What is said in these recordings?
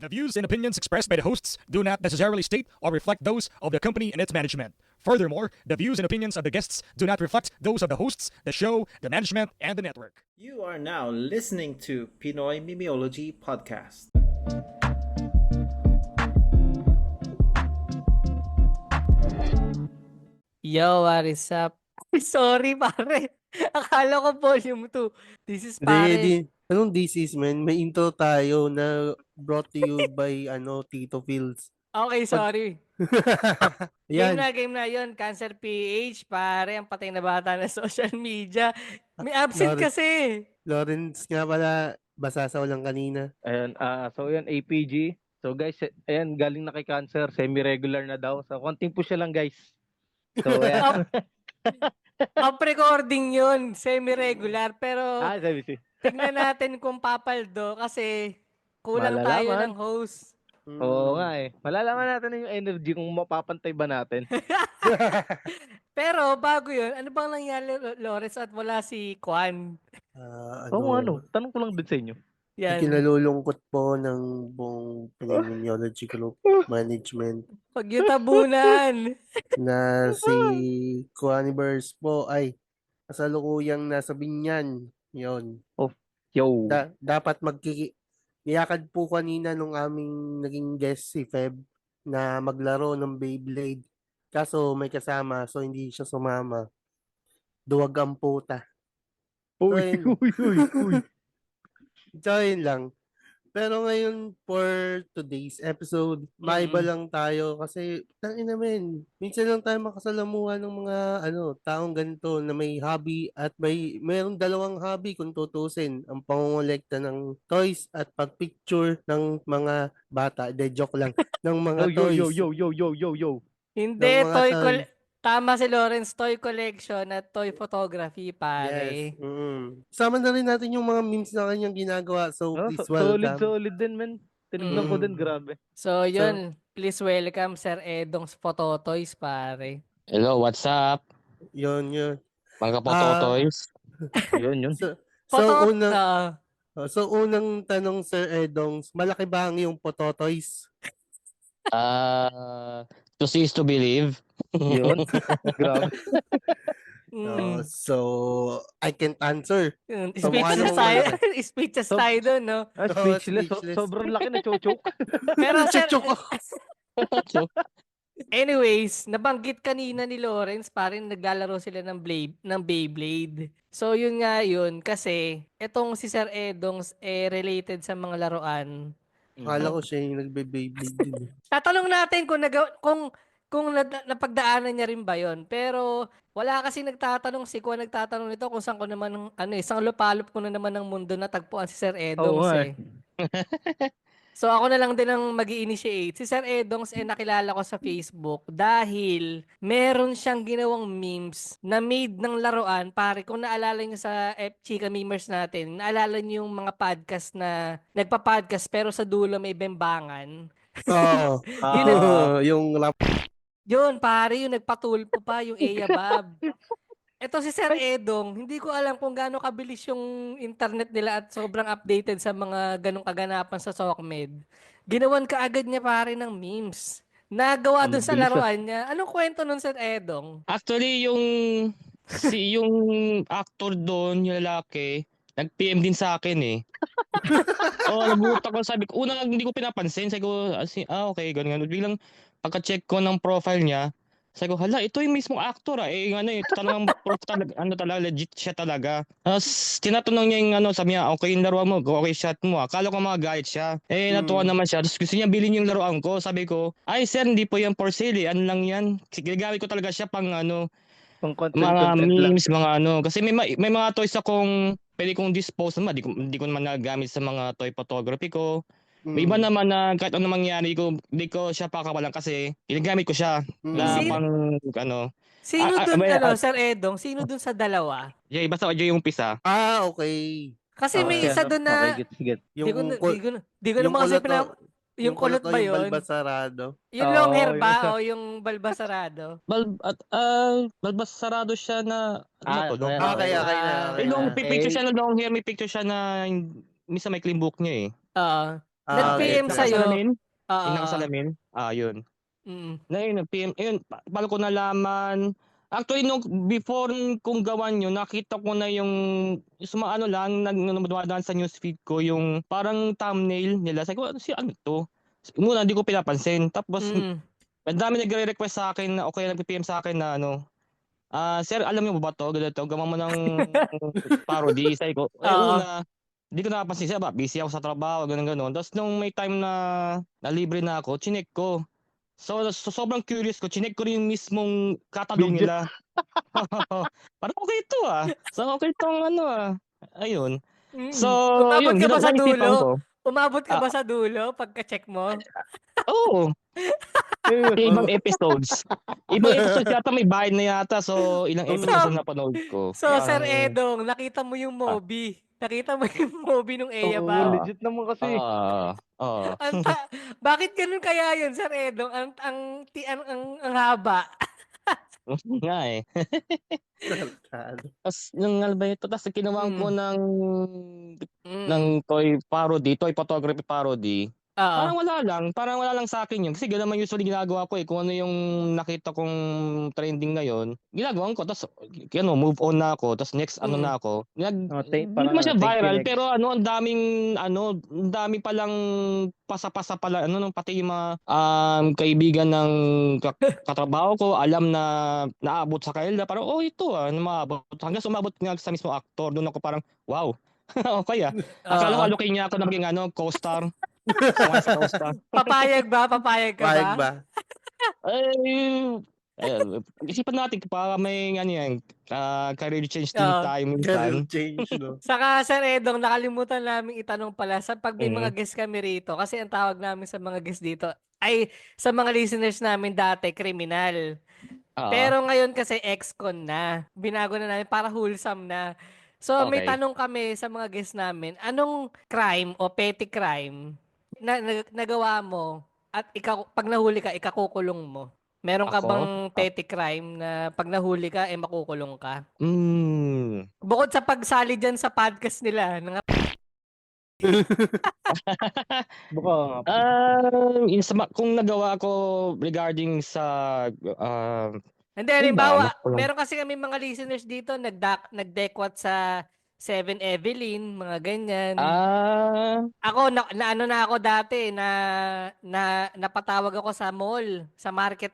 The views and opinions expressed by the hosts do not necessarily state or reflect those of the company and its management. Furthermore, the views and opinions of the guests do not reflect those of the hosts, the show, the management, and the network. You are now listening to Pinoy Mimiology Podcast. Yo, what is up? Sorry, pare. Akala ko volume 2. This is Hindi, pare. anong this is, man? May intro tayo na brought to you by, Tito Fields. Okay, sorry. Yan. Game na yun. Cancer PH, pare. Ang patay na bata na social media. May absent Lawrence. kasi. Lawrence nga pala, basasaw lang kanina. Ayan, so yan, APG. So guys, ayan, galing na kay Cancer, semi-regular na daw. So konting push lang guys. So ayan. Up-recording yun. Semi-regular. Pero Sabi si. tignan natin kung papaldo kasi kulang tayo Malalaman. ng host. Oo nga eh. Malalaman natin yung energy kung mapapantay ba natin. Pero bago yun, ano bang nangyari, Lawrence, at wala si Kwan? Oo ano, tanong ko lang din sa inyo. Yan. Kinalulungkot po ng buong Pinoy Group Management Pag yung tabunan. na si Quanibers po ay kasalukuyang nasa Binyan. Yon. Yo. Dapat niyakad po kanina nung aming naging guest si Feb na maglaro ng Beyblade. Kaso may kasama so hindi siya sumama. Duwag ang puta. Uy. Join lang. Pero ngayon for today's episode, maiba lang tayo kasi tangin naman. Minsan lang tayo makasalamuha ng mga taong ganito na may hobby at mayroong dalawang hobby kung tutusin. Ang pangongolekta ng toys at pagpicture ng mga bata. Joke lang. Ng mga toys. Yo. Hindi, Ng mga toys. Tama si Lawrence, toy collection at toy photography, pare. Yes. Sama na rin natin yung mga memes na kanyang ginagawa. So, please welcome. Solid din, man. Tinignan ko din, grabe. So, yun. Please welcome Sir Edong's Photo Toys, pare. Hello, what's up? Yun. Mga Pototoys. Yun. So, unang tanong, Sir Edongs, malaki ba ang iyong pototoys? To see is to believe. Yun. Grabe. So, I can't answer. Speechless tayo. Speechless tayo dun, no? Speechless. Speechless. Sobrang laki na chochok. Pero sir, Chochok. anyways, nabanggit kanina ni Lawrence, parang naglalaro sila ng Beyblade. So, yun nga yun. Kasi, etong si Sir Edongs, related sa mga laruan. Akala ko siya yung nagbe-Beyblade din. Tatanong natin kung napagdaanan niya rin ba yon. Pero wala kasi nagtatanong, si Kuya nagtatanong nito kung saan ko naman isang lupalop ko na naman ng mundo na tagpuan si Sir Edongs Oo, eh. So ako na lang din ang mag-i-initiate. Si Sir Edongs nakilala ko sa Facebook dahil meron siyang ginawang memes na made ng laruan. Pare, kung naalala niyo sa Chika Memers natin, naalala niyo yung mga podcast na nagpa-podcast pero sa dulo may bembangan. Oo. Yung Yun, pare, yung nagpatulpo pa, yung Eya Bob. Ito si Sir Edong, hindi ko alam kung gaano kabilis yung internet nila at sobrang updated sa mga ganong kaganapan sa SOCMED. Ginawan ka agad niya pare ng memes. Nagawa dun sa laruan niya. Anong kwento nun, Sir Edong? Actually, yung actor doon, yung lalaki, nag-PM din sa akin eh. Nagulat ako, sabi ko, unang hindi ko pinapansin, sabi ko, okay, ganun. Biglang pagka-check ko ng profile niya, sabi ko, hala, ito yung mismong actor talagang talaga, legit siya talaga. Tapos, tinatanong niya yung sabi niya, okay yung laruan mo, okay shot mo. Akala ko magagalit siya. Natuwa naman siya. Tapos gusto niya bilhin yung laruan ko. Sabi ko, ay sir, hindi po yan for sale eh. Ano lang yan? Ginagamit ko talaga siya pang Pang content mga lang. memes, mga Kasi may mga toys akong pwede kong dispose naman. Di ko naman nagagamit sa mga toy photography ko. May iba naman na kahit ano mangyari di ko siya pakawalan kasi ginagamit ko siya na pang Sino dun, Sir Edong? Sino dun sa dalawa? basta yung umpisa. Okay. Kasi may isa dun na... Okay, get. Di ko naman kasi yung kulot ba yun? Yung balbasarado. Yung long hair ba o yung balbasarado? Balbasarado siya na Okay na. May picture siya na long hair, may picture siya na minsan may clean book niya eh. Nag-PM Get sa'yo. Nakasalamin? Oo. Yung nakasalamin? Yun. Mm. Na yun, nag-PM, ayun, paano ko nalaman? Actually, nung before kong gawan yun, nakita ko na yung mga ano lang, dumadaan sa newsfeed ko, yung parang thumbnail nila. Sabi ko, ano to? Muna, hindi ko pinapansin. Tapos, Mm. ang dami nagre-request sa akin na, okay, nag-PM sa akin na ano, sir, alam niyo ba to? Ganito, gawa mo ng parody. Sabi ko, Oo. una, hindi ko napansin siya ba? Busy ako sa trabaho, ganun. Tapos nung may time na libre na ako, chinek ko. So sobrang curious ko, chinek ko rin yung mismong katanong Video. nila. Parang okay ito So okay itong ano Ayun. So, Umabot yun, ka ba sa naisipan ko. dulo? Umabot ka Ah, ba sa dulo pagka-check mo? Oo, ibang episodes. Ibang episodes yata may bayad na yata. So, ilang episodes na napanood ko. So, Sir Parang, Edong, nakita mo yung ah, Moby. Nakita mo yung Moby nung Oo, Eyabang. ah, legit naman kasi. ah. Bakit ganun kaya yun, Sir Edong? Ang haba. Nga eh. Tapos, nung ano ba ito? Tapos, kinuhaan ko Mm. ng Mm. toy photography parody. Oo. Parang wala lang sa akin yun. Kasi gano'n naman usually ginagawa ko kung ano yung nakita kong trending ngayon, ginagawa ko. Tapos, move on na ako. Tapos next Mm. na ako. Hindi Parang naman siya thank you viral, next. pero ang dami palang pasa-pasa pala, pati yung mga kaibigan ng katrabaho ko, alam na naabot sa kanila. Parang, ito maabot. Hanggang umabot nga sa mismo actor. Doon ako parang, wow. Okay Akala ko Oo. alokin niya ako na maging co-star. Sa co-star. Papayag ba? Papayag ka Bayag ba? ba? Isipan natin para may career change din Oo. tayo Career minsan. change, no? Saka, Sir Edong, nakalimutan namin itanong pala sa pag may mga Mhm. guest kami rito, kasi ang tawag namin sa mga guest dito ay sa mga listeners namin dati, kriminal. Oo. Pero ngayon kasi ex-con na. Binago na namin para wholesome na. So, may Okay. tanong kami sa mga guest namin, anong crime o petty crime na nagawa mo at pag nahuli ka, ikakukulong mo? Meron ka Ako? bang petty crime na pag nahuli ka, makukulong ka? Hmm. Bukod sa pagsali dyan sa podcast nila, Baka nga po. Kung nagawa ko regarding sa hindi, ano ba? halimbawa, Makulong. meron kasi kami mga listeners dito, nagdekwat sa 7 Evelyn, mga ganyan. Ako, ano na ako dati, napatawag ako sa mall, sa market,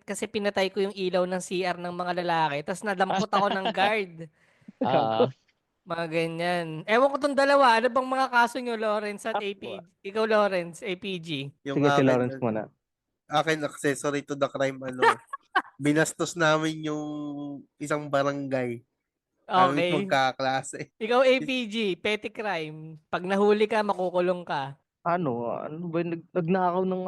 kasi pinatay ko yung ilaw ng CR ng mga lalaki, tapos nadampot ako ng guard. Ah, Mga ganyan. Ewan ko tong dalawa, ano bang mga kaso nyo, Lawrence at APG? Ikaw, Lawrence, APG. Yung Sige, si akin, Lawrence muna. akin accessory to the crime, binastos namin yung isang barangay. Kami Okay. magkaklase. Ikaw, APG, petty crime. Pag nahuli ka, makukulong ka. Ano ba yung nagnakaw ng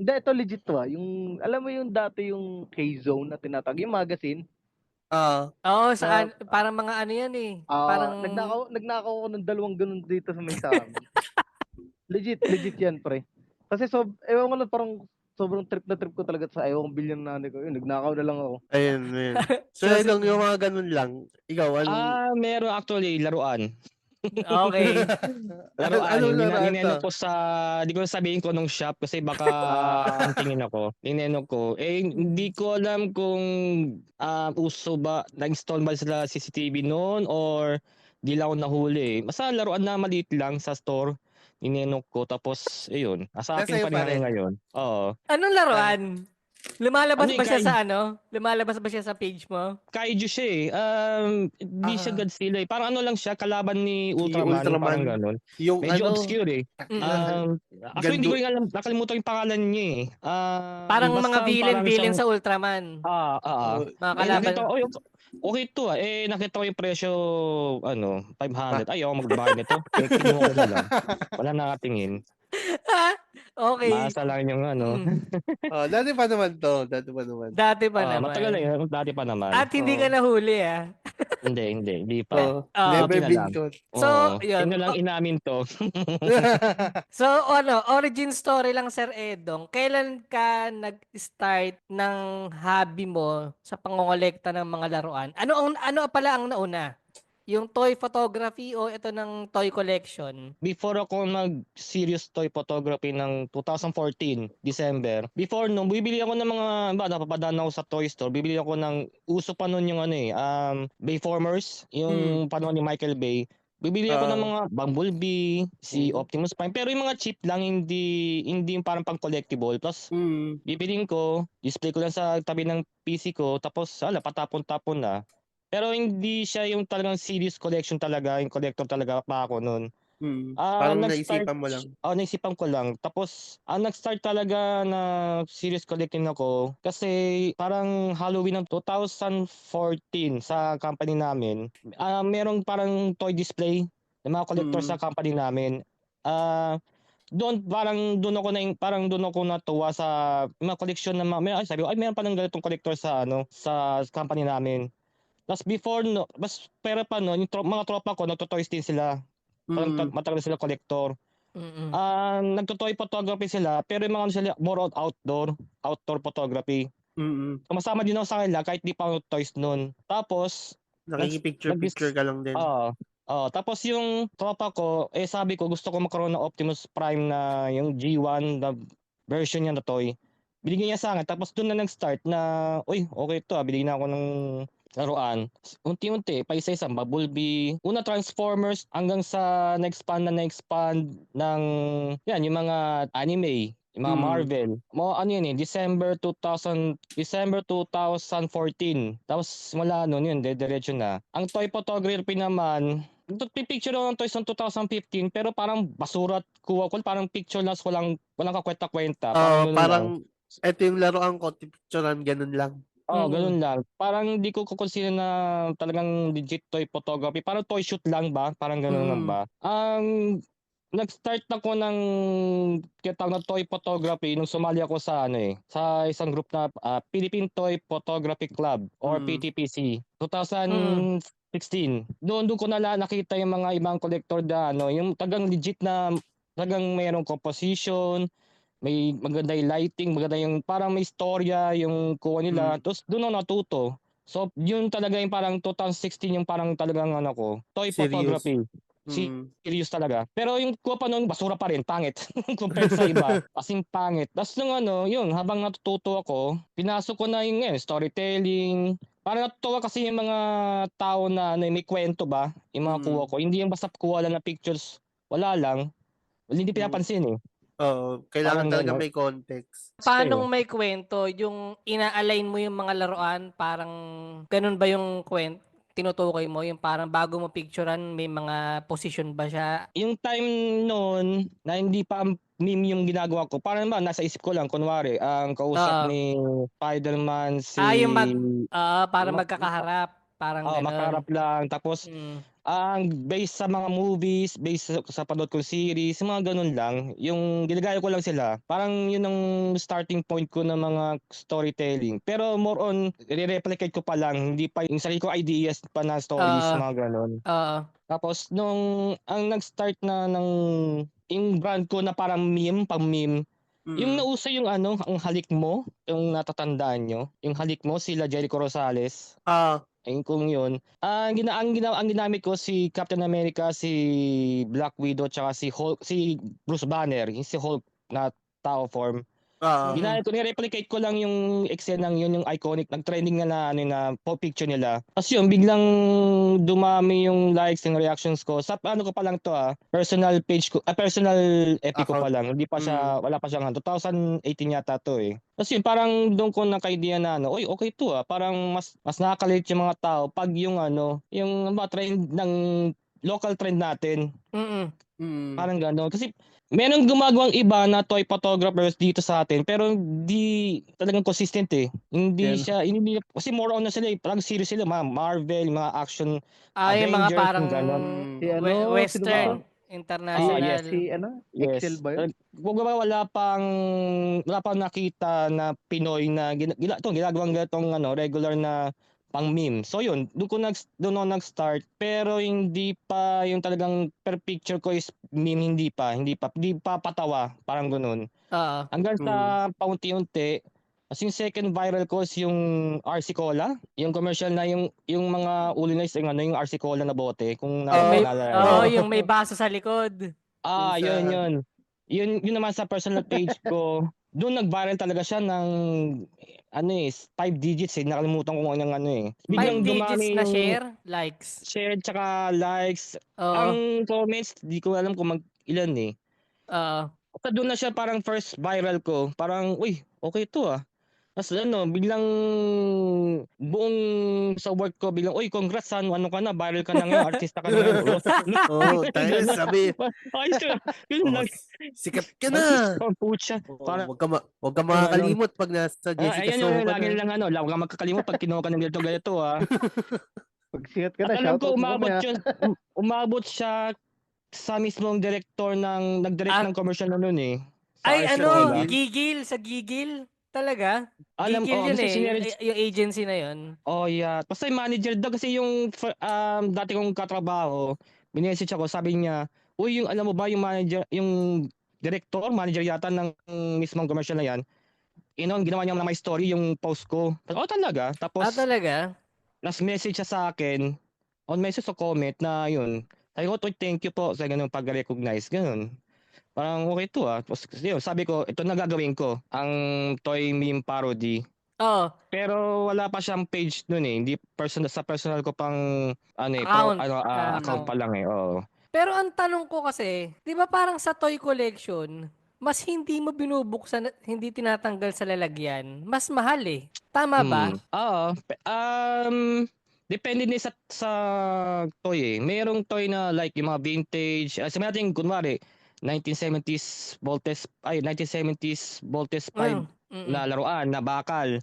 hindi, ito legit to Yung, alam mo yung dati yung K-Zone na tinatag, yung magazine. Oo, Na, parang mga ano yan eh. Parang, nagnakaw ako ng 2 ganun dito sa may sa amin. legit yan, pre. Kasi ewan ko na, parang sobrang trip na trip ko talaga sa ewan billion na nanay ko. Yun, nagnakaw na lang ako. Ayun. So, yung mga ganun lang. Ikaw, meron actually laruan. okay. Laruan. Ano laruan Nineno to? ko di ko sabihin ko nung shop kasi baka ang tingin ako. Nineno ko. Hindi ko alam kung uso ba, na-install ba sila CCTV noon or di lang ako nahuli. Basta laruan na maliit lang sa store. Nineno ko. Tapos, ayun. Sa akin Nasa'yo pa rin pa rin. hanggang ngayon. Oo. Anong laruan? Lumalabas Ano ba yung siya sa Lumalabas ba siya sa page mo? Kaiju siya eh. Hindi siya Godzilla eh. Parang ano lang siya, kalaban ni Ultraman. Ultraman. Parang ganun. Yung Medyo obscure eh. Actually, hindi ko rin alam. Nakalimutan yung pangalan niya eh. Parang mga basta villain siyang- sa Ultraman. Mga kalaban. nakita ko, okay to nakita ko yung presyo, 500. Ayaw magbayad nito. Kinuha ko na lang. Wala nakatingin. Okay. Basta lang yung Dati pa naman to. Dati pa naman. matagal na yun. Dati pa naman. At hindi ka nahuli Hindi pa. Never buti na been lang. caught. So, yun. Yun na lang inamin to. So, origin story lang, Sir Edong. Kailan ka nag-start ng hobby mo sa pangongolekta ng mga laruan? Ano pala ang nauna? Yung toy photography o ito ng toy collection? Before ako mag-serious toy photography ng 2014, December. Before nung bibili ako ng mga, napapadaan ako sa toy store, bibili ako ng, uso pa nun yung Bayformers, yung panahon ni Michael Bay. Bibili ako ng mga Bumblebee, si Optimus Prime, pero yung mga cheap lang, hindi yung parang pang collectible. Plus, bibilin ko, display ko lang sa tabi ng PC ko, tapos patapon-tapon na. Pero hindi siya yung talagang serious collection talaga, yung collector talaga pa ako noon. Parang Nag-start, naisipan mo lang. naisipan ko lang. Tapos, nag-start talaga na serious collecting ako kasi parang Halloween ng 2014 sa company namin. Merong parang toy display ng mga collector sa company namin. Doon ako doon ako natuwa sa mga collection ng sabi ko, ay meron pa ng ganitong collector sa company namin. Tapos before no, pero pa no, yung mga tropa ko nagto-toys din sila. Matagal sila collector. Mm. Nagto-toy photography sila, pero yung mga sila more on outdoor photography. Sumasama din ako sa kanila kahit di pa ako toys noon. Tapos Nakikipicture-picture ka lang din. tapos yung tropa ko, sabi ko gusto ko magkaroon ng Optimus Prime na yung G1 na version niya na toy. Binigyan niya sa akin, tapos doon na nag-start na, uy, okay to, binigyan na ako ng laruan. Unti-unti, pa isa-isa, Bumblebee, una Transformers, hanggang sa na-expand ng, yan, yung mga anime, yung mga Marvel. December 2014. Tapos mula noon yun, diretso na. Ang toy photography naman, picture ako ng toys ng 2015, pero parang basura at kuha ko, parang picture lang, walang kakwenta-kwenta, parang ganun lang. Parang, eto yung laruan ko, picturean, ganun lang. Ganun lang. Parang di ko consider na talagang legit toy photography. Parang toy shoot lang ba? Parang ganun lang ba? Nag-start ako ng tinatawag na toy photography nung sumali ako sa sa isang group na Philippine Toy Photography Club or PTPC 2016. Doon ko nakita yung mga ibang collector na yung tagang legit na tagang mayroong composition, may maganda yung lighting, maganda yung parang may istorya yung kuha nila. Tapos doon ako natuto. So, yun talaga yung parang 2016 yung parang talagang toy Serious. photography. Serious talaga. Pero yung kuha pa noon, basura pa rin, pangit. Compared sa iba, kasing pangit. Tapos nung yun, habang natututo ako, pinasok ko na yung storytelling. Parang natutuwa kasi yung mga tao na may kwento ba, yung mga kuha ko. Hindi yung basta kuha lang na pictures, wala lang. Hindi pinapansin eh. Kailangan Parang talaga ganun. may context. Paano may kwento? Yung ina-align mo yung mga laruan, parang ganun ba yung tinutukoy mo? Yung parang bago mo picturean, may mga position ba siya? Yung time noon na hindi pa meme yung ginagawa ko, parang ba nasa isip ko lang, kunwari, ang kausap Oo. ni Spider-Man si Para magkakaharap. Parang ganun. makaharap lang. Tapos ang based sa mga movies, based sa panood kong series, mga ganun lang. Yung ginagaya ko lang sila. Parang yun ang starting point ko ng mga storytelling. Pero more on, re-replicate ko pa lang. Hindi pa yung sarili ko ideas pa na stories, mga ganun. Tapos ang nag-start na yung brand ko na parang pang meme, yung nauso yung ang halik mo, yung natatandaan nyo, yung halik mo sila Jericho Rosales. Ayun kung yun. Ang ginamit ko si Captain America, si Black Widow, tsaka si Hulk, si Bruce Banner, yung si Hulk na tao form. Ginamit ko, ni-replicate ko lang yung eksenang yun, yung iconic, nag-trending na picture nila. Tapos yun, biglang dumami yung likes and reactions ko. Sa ko pa lang to personal page ko, personal FB ko pa lang. Hindi pa siya, wala pa siyang 2018 yata to eh. Tapos yun, parang doon ko naka-idea na oy, okay to parang mas nakaka-relate yung mga tao pag yung yung trend ng local trend natin. Parang gano'n. Kasi merong gumagawang iba na toy photographers dito sa atin, pero di talagang consistent eh. Hindi kasi more on na sila parang serious sila, mga Marvel, mga action, Yung mga Avengers, parang ganon. Si Western, sino international. Yes. Excel ba yun? Kumbaga wala pang nakita na Pinoy na ginagawang ganitong regular na pang meme. So yun, doon ako nag-start, pero hindi pa yung talagang per picture ko is meme, hindi pa patawa, parang ganoon. Hanggang sa paunti-unti As yung second viral ko is yung RC Cola, yung commercial na yung mga ulo na yung ano yung RC Cola na bote kung Yung may, naalala oo, niyo. yung may baso sa likod. Ah, Yung sa- yun. Yun naman sa personal page ko. Doon nag-viral talaga siya ng ano 5 digits nakalimutan ko kung ano 5 Biglang digits dumami na yung share, likes. share tsaka likes. Oo, Ang comments, di ko alam kung ilan oo. Basta doon na siya parang first viral ko. Parang, uy, okay to ah. Tapos ano, biglang buong sa work ko, biglang, uy, congrats son, ano ka na, viral ka na ngayon, artista ka na ngayon. tayo Ganun. sabi, Ayos ka. Ganun oh, lang. sikat ka na. Oh, pucha. Oh, Parang, wag ka makakalimot pag nasa Jessica ayan Soho yung ka lagi na. nilang ano, huwag kang magkakalimot pag kinuha ka ng ganito ah. Pag sikat ka At na, alam ko, shoutout mo mamaya. umabot siya sa mismong director nag-direct Ah, ng commercial na nun Sa Ay, RC ano, Cola. sa Gigil. Talaga? Alam, Gigil yun kasi yung agency na yun. Oh yeah. Basta yung manager daw kasi yung dati kong katrabaho, minessage ako, sabi niya, "Uy, yung alam mo ba yung manager, yung manager yata ng mismong commercial na yan, ginawa niya na may story yung post ko." Oh, talaga? Ah, Tapos talaga? last message siya sa akin, on message o comment na yun. Sabi ko, "Uy, thank you po sa ganung pag-recognize." Ganun. Parang okay to ah. Tapos yun, sabi ko, ito na gagawin ko, ang toy meme parody. Oo, Pero wala pa siyang page nun Hindi sa personal ko pang account. account pa lang Oo. Pero ang tanong ko kasi, 'di ba parang sa toy collection, mas hindi mo binubuksan at hindi tinatanggal sa lalagyan, mas mahal eh. Tama ba? Oo. Depende din sa toy Merong toy na like yung mga vintage. Sabi natin kunwari 1970s Voltes 5 Mm. Mm. na laruan na bakal.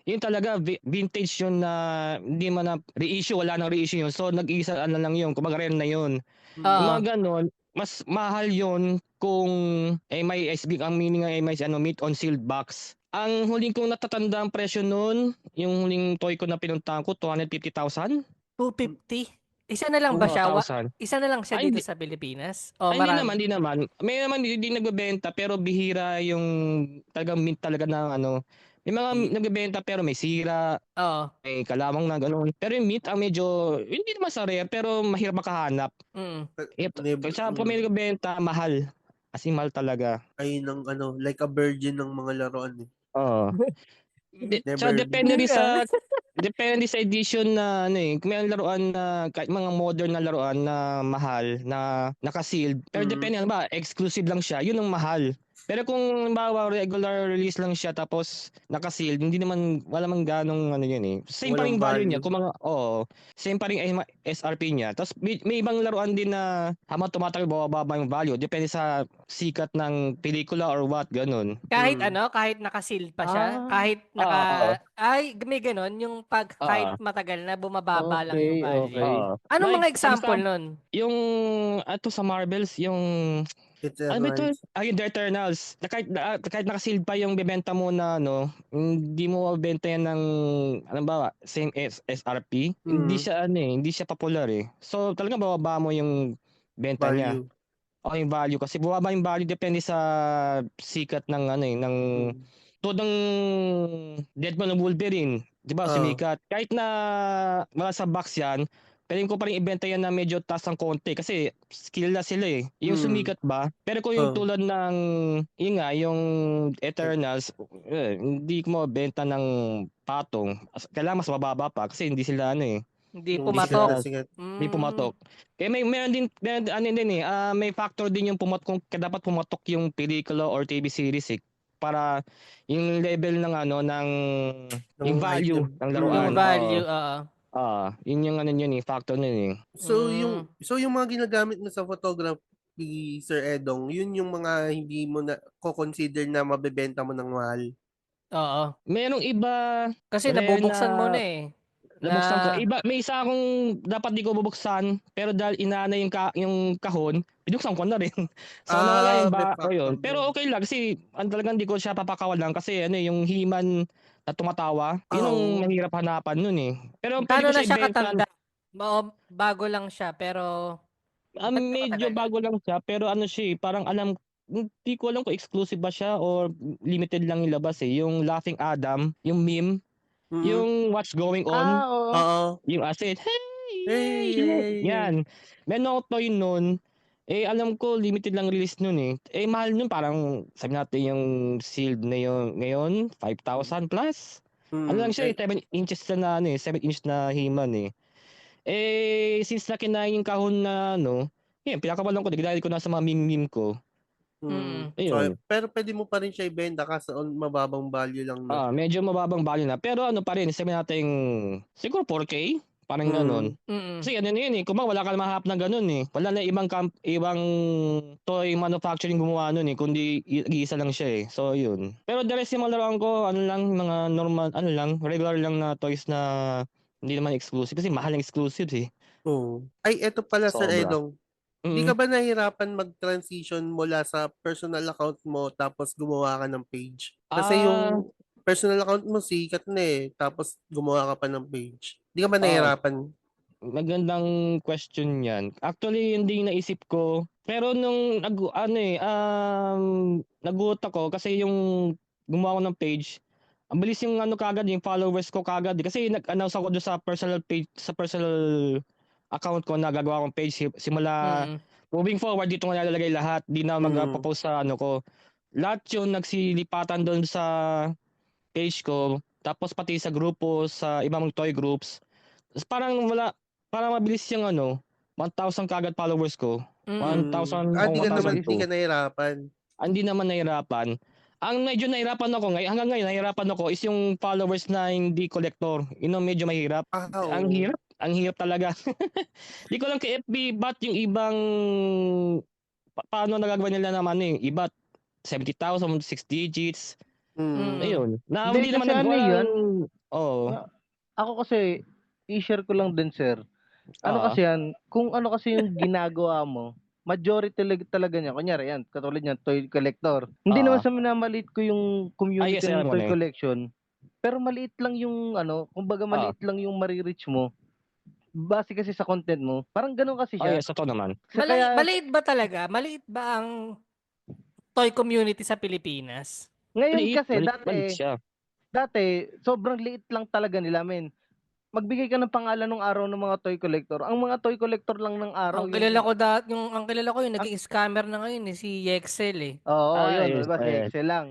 Yun talaga vintage yun na hindi man na reissue, wala nang reissue yun. So nag-iisa lang yun, kumbaga rare na yun. Yung Oo. mga ganon, mas mahal yun kung may SB, ang meaning ng may meat on sealed box. Ang huling kong natatanda ang presyo nun, yung huling toy ko na pinuntahan ko, 250,000. 250. Isa na lang ba Oo, siya? 1,000. Isa na lang siya Ay, dito hindi, sa Pilipinas? O hindi naman, marami? hindi naman. May naman hindi nagbebenta pero bihira yung talagang mint talaga ng ano. May mga nagbebenta pero may sira, Oo. may kalawang na gano'n. Pero yung meat ang medyo, hindi naman sa rare pero mahirap makahanap. Mm. Sa kung may nagbebenta, mahal. As in, mahal talaga. Ay ng like a virgin ng mga laruan eh. Oo. Never. Depende sa edition na kung may laruan na kahit mga modern na laruan na mahal na naka-sealed. Pero depende ba, exclusive lang siya, yun ang mahal. Pero kung halimbawa regular release lang siya tapos naka-sealed, hindi naman wala mang ganong yun Same pa rin Walang value niya value. kung same pa rin SRP niya. Tapos may ibang laruan din na habang tumatagal bababa yung value. Depende sa sikat ng pelikula or what, ganun. Kahit kahit naka-sealed pa siya, kahit Oo. ay, may ganon, yung kahit matagal na bumababa lang yung Okay, value. okay. Anong mga Like, example nun? Yung sa Marvels, yung ano ba ito? Eternals. Yung The Eternals. Kahit naka-sealed pa yung bebenta mo na hindi mo mabenta yan ng same SRP. Hindi siya hindi siya popular So talagang bababa mo yung benta niya. Value. O yung value kasi bumaba yung value depende sa sikat ng ng tulad ng Deadpool ng Wolverine, 'di ba? Sumikat. Kahit na wala sa box yan, pwede ko pa rin ibenta yan na medyo taas ng konti kasi skill na sila Yung sumikat ba? Pero kung yung tulad ng yung Eternals, hindi ko mabenta ng patong. Kailangan mas mababa pa kasi hindi sila Hindi Yung pumatok. sikat. hindi pumatok. Kaya meron din may factor din yung kung dapat pumatok yung pelikula or TV series para yung level ng yung value item. ng laruan. Yung value, oo. Yun yung factor nun So yung mga ginagamit mo sa photography, Sir Edong, yun yung mga hindi mo na consider na mabebenta mo ng mahal. Oo. Merong iba Kasi rare nabubuksan mo na nabuksan ko. May isa akong dapat di ko bubuksan pero dahil inaana yung kahon, binuksan ko na rin. So nawala yung may ba factor yun. din. Pero okay lang kasi talagang di ko siya papakawalan kasi yung himan na tumatawa, yun ang mahirap hanapan nun Pero pwede Paano ko na siya siya ibenta. katanda? Bago lang siya pero Medyo matagal na. bago lang siya pero siya parang alam hindi ko alam kung exclusive ba siya or limited lang yung labas eh. Yung Laughing Adam, yung meme, Mm. yung What's Going On, Oo. Oo. yung acid, hey, Hey, hey, hey, hey. yan. Meron ako toy nun, alam ko limited lang release nun eh. Mahal nun, parang sabi natin yung sealed na yun, ngayon, 5,000 plus. Ano lang siya 7 inches na 7 inch na himan eh. Since na kinain yung kahon na pinakabalong ko, ginagay ko na sa mga meme ko. Mm. Ayun. So, pero pwede mo pa rin siya ibenta kasi on mababang value lang na. Medyo mababang value na. Pero pa rin, sabi natin, siguro 4K, parang ganun. Mm. Kasi ano yun eh, kung wala ka mahap na ganun eh. Wala na ibang toy manufacturing gumawa nun eh, kundi isa lang siya eh. So yun. Pero the rest yung mga laruan ko, mga normal, regular lang na toys na hindi naman exclusive. Kasi mahal ang exclusives eh. Oo. Ay, eto pala Sir Sobra. Edong. Di ka ba nahirapan mag-transition mula sa personal account mo tapos gumawa ka ng page? Kasi yung personal account mo sikat na eh, tapos gumawa ka pa ng page. Di ka ba nahirapan? Magandang question yan. Actually, hindi naisip ko. Pero nung naguot ako kasi yung gumawa ko ng page, ang bilis yung kagad, yung followers ko kagad. Kasi nag-announce ako doon sa personal page, sa personal account ko na gagawa akong page. Simula Mm. moving forward, dito ko nalalagay lahat. Di na magpo-post sa ko. Lahat yun nagsilipatan doon sa page ko. Tapos pati sa grupo, sa ibang toy groups. Tapos parang mabilis yung 1,000 kagad followers ko. 1,000 o Di ka naman, 1,002. di ka nahirapan. Hindi naman nahirapan. Ang medyo nahirapan ako hanggang ngayon nahirapan ako is yung followers na hindi collector. Yun ang medyo mahirap. Oo. Ang hirap talaga. Di ko lang kay FB ba't yung ibang paano nagagawa nila naman iba 70,000, 6 digits. Ayun. Na Hindi, hindi naman kasi ano yan? Oo. Ako kasi, i-share ko lang din, sir. Ano Oo. kasi yan, kung ano kasi yung ginagawa mo, majority talaga niya. Kunyari yan, katulad niyan, toy collector. Hindi naman sa minamaliit ko yung community yes, ng alam mo toy na eh. collection. Pero maliit lang yung kumbaga maliit lang yung marireach mo. Base kasi sa content mo. Parang ganun kasi siya. Yes, totoo naman. Maliit ba talaga? Maliit ba ang toy community sa Pilipinas? Ngayon kasi, Maliit siya. dati, sobrang liit lang talaga nila, men. Magbigay ka ng pangalan ng araw ng mga toy collector. Ang mga toy collector lang ng araw, Ang kilala ko yung naging scammer na ngayon si Yexel eh. Oo, yun, Yes, diba? Si Excel lang.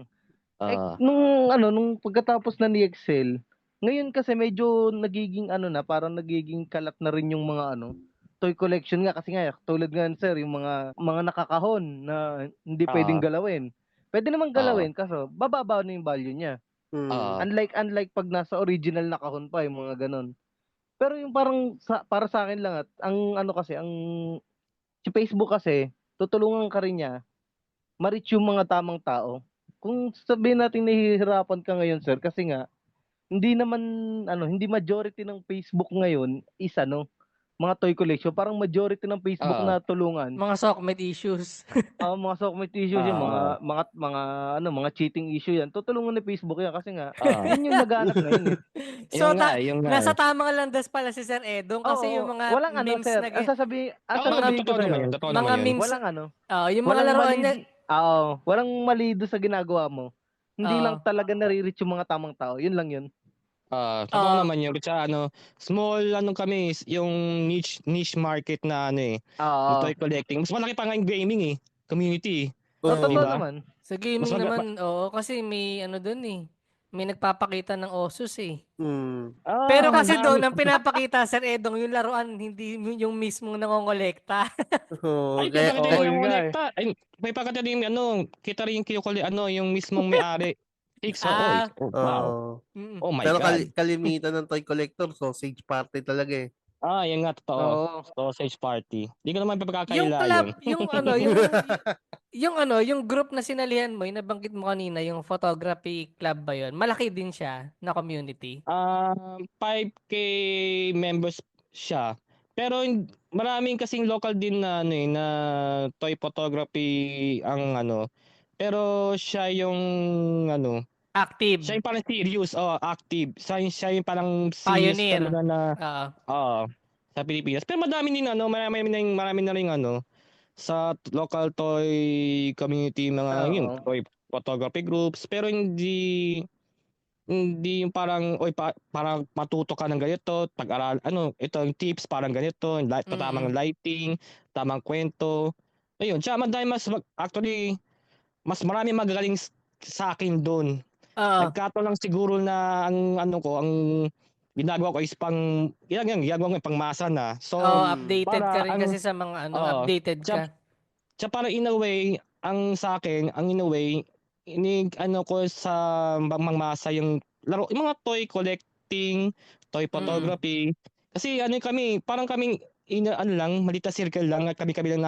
Ah. Nung pagkatapos na ni Excel, ngayon kasi medyo nagiging parang nagiging kalat na rin yung mga toy collection nga kasi nga tulad nga sir, yung mga nakakahon na hindi pwedeng galawin. Pwede naman galawin kaso bababa na yung value niya. Unlike pag nasa original na kahon pa yung mga ganun. Pero yung para sa akin lang at ang si Facebook kasi tutulungan ka rin niya ma-reach yung mga tamang tao. Kung sabihin natin nahihirapan ka ngayon, sir, kasi nga hindi majority ng Facebook ngayon is mga toy collection. Parang majority ng Facebook na tulungan. Mga sockmate issues. Mga sockmate issues yung mga cheating issue yan. Tutulungan ni Facebook yan kasi nga yun yung laganap ngayon eh. So, yung nasa tamang landas pala si Sir Edong kasi yung mga walang memes sir. na Ang sasabihin ko totoo sa'yo, naman yun. Totoo mga naman yun. memes, walang yung mga laruan niya, walang mali doon sa ginagawa mo. Hindi Oo. lang talaga nare-reach yung mga tamang tao. Yun lang yun. Totoo naman yun. Kasi small kami, yung niche market na na toy collecting. Mas malaki pa nga yung gaming community. Totoo Diba? naman. sa gaming naman, kasi may doon eh. May nagpapakita ng Osus eh. Pero kasi doon, ang pinapakita, Sir Edong, yung laruan, hindi yung mismong nangongolekta. Ay, Kaya, pakita oo, yung yun nga eh. kolekta. Ay, may pakita din kita rin yung yung mismong may-ari. Wow. Mm. Oh my pero God. kalimitan ng toy collector, sausage party talaga eh. Yan nga, totoo. Sausage party. Di ko naman Yung papakakaila club, yun. yung group na sinalihan mo, yung nabanggit mo kanina, yung photography club ba yun? Malaki din siya na community. 5K members siya. Pero maraming kasing local din na na toy photography ang pero siya yung Active. siya yung parang serious, active. Siya yung parang serious Pioneer. talaga na Oo. sa Pilipinas. Pero marami na ring sa local toy community, mga yun, Oo. toy photography groups, pero hindi yung parang, oy, parang matuto ka ng ganito, pag-aral, ano, ito yung tips, parang ganito, yung tamang Mm. lighting, tamang kwento. Ayun, tsaka madami actually, mas marami magagaling sa akin doon. Oo. Nagkataon lang siguro na ang ano ko, ang ginagawa ko is ginagawa ko yung pangmasa na. So, Oo, Mm. updated ka para rin kasi sa mga ano, oo, updated ka. tsaka para in a way, ang sa akin, ang in a way, ano ko sa pangmasa yung laro, yung mga toy collecting, toy photography. Kasi ano kami, parang kaming ano lang, maliit na circle lang at kami lang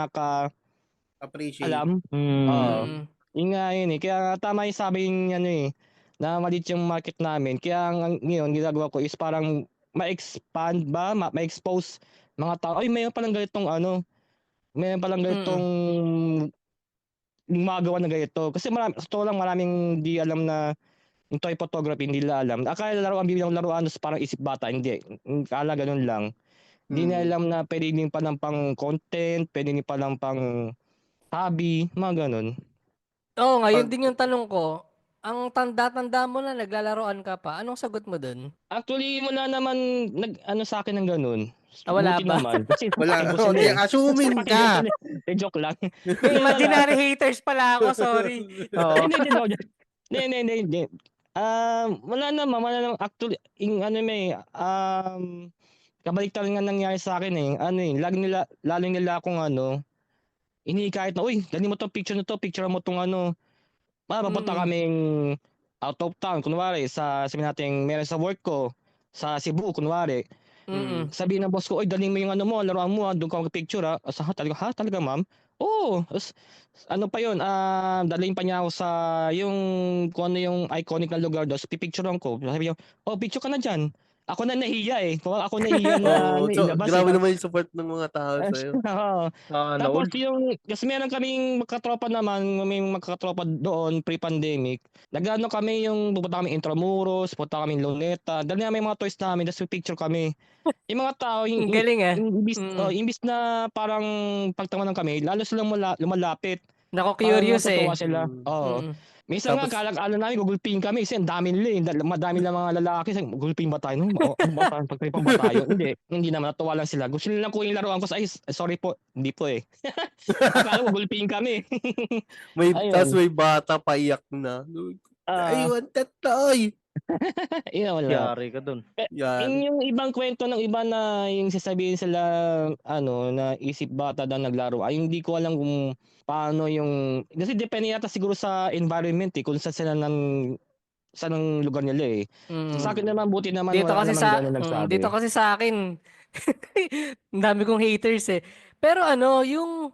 Appreciate. alam. Oo. Mm. Yun nga yun eh. Kaya nga tama yung sabi yung ano eh, na maliit yung market namin. Kaya ngayon ginagawa ko is parang ma-expand ba, ma-expose mga tao. Ay, mayroon palang ganitong ano, mayroon palang ganitong gumagawa ng ganito. Kasi sa totoo lang maraming di alam na yung toy photography, hindi nila alam. Akala laruan, bibilang laruan, tapos parang isip bata. Hindi. Akala ganun lang. Hindi nila alam na pwede din palang pang content, pwede din palang pang hobby, mga ganun. Oo nga, yun Pag, din yung tanong ko. Ang tanda-tanda mo na naglalaroan ka pa. Anong sagot mo dun? Actually, wala naman ano sa akin ng ganun. Wala Buti ba? naman. Kasi wala. sakin ko sila Okay, eh. assuming ka. Joke lang. May Yun na lang. imaginary haters pala ako, sorry. Oo. Hindi. Wala naman. Actually, ano may, kabaliktaran nga nangyari sa akin eh. Ano eh, lalo nila akong ano, kahit na, uy, dali mo to picture na to, picture mo tong ano. Papunta kaming out of town, kunwari, sabihin natin, meron sa work ko, sa Cebu, kunwari. Sabihin ng boss ko, oy, daling mo yung ano mo, laruan mo, doon ka mag-picture ha. Asa, talaga ma'am? Oo. Ano pa yun, dalhin pa niya ako sa yung, kung ano yung iconic na lugar doon, so pipicturean ko. Sabi niya, oh, picture ka na dyan. Ako na nahiya eh. Kung ako nahiya na Oh, so, ilabas eh. grabe naman yung support ng mga tao sa'yo. Oo. Sana Tapos all. kasi meron kaming magkatropa naman, may magkatropa doon pre-pandemic. Nagano kami yung pupunta kami Intramuros, pupunta kami Luneta. Dali namin yung mga toys namin, tapos picture kami. Yung mga tao, Ang galing ah. imbis na parang pagtawanan kami, lalo silang lumalapit. Nako Parang curious natutuwa eh. sila. Oo. Minsan nga, Tapos, kalag-ala namin, gugulpihin kami. Kasi ang dami nila eh. Madami lang mga lalaki. Sabi, gugulpihin ba tayo? No? Ano ba tayo? Pagtripan ba tayo? Hindi naman. Natuwa lang sila. Gusto nila lang kunin yung laruan ko. Ay, sorry po. Hindi po eh. Akala ko gugulpihin kami. tas Ayun. may bata paiyak na. I Ah, want that toy! yun wala. Yari ka dun. Yan. Yung ibang kwento ng iba na yung sasabihin sila, ano, na isip bata daw naglaro. Ay, hindi ko alam kung paano yung, kasi depende yata siguro sa environment eh, kung saan sila saan ang lugar nila eh. Sa akin naman, buti naman, Dito wala kasi naman sa gano'n dito nagsabi. kasi sa akin ang dami kong haters eh. Pero ano, yung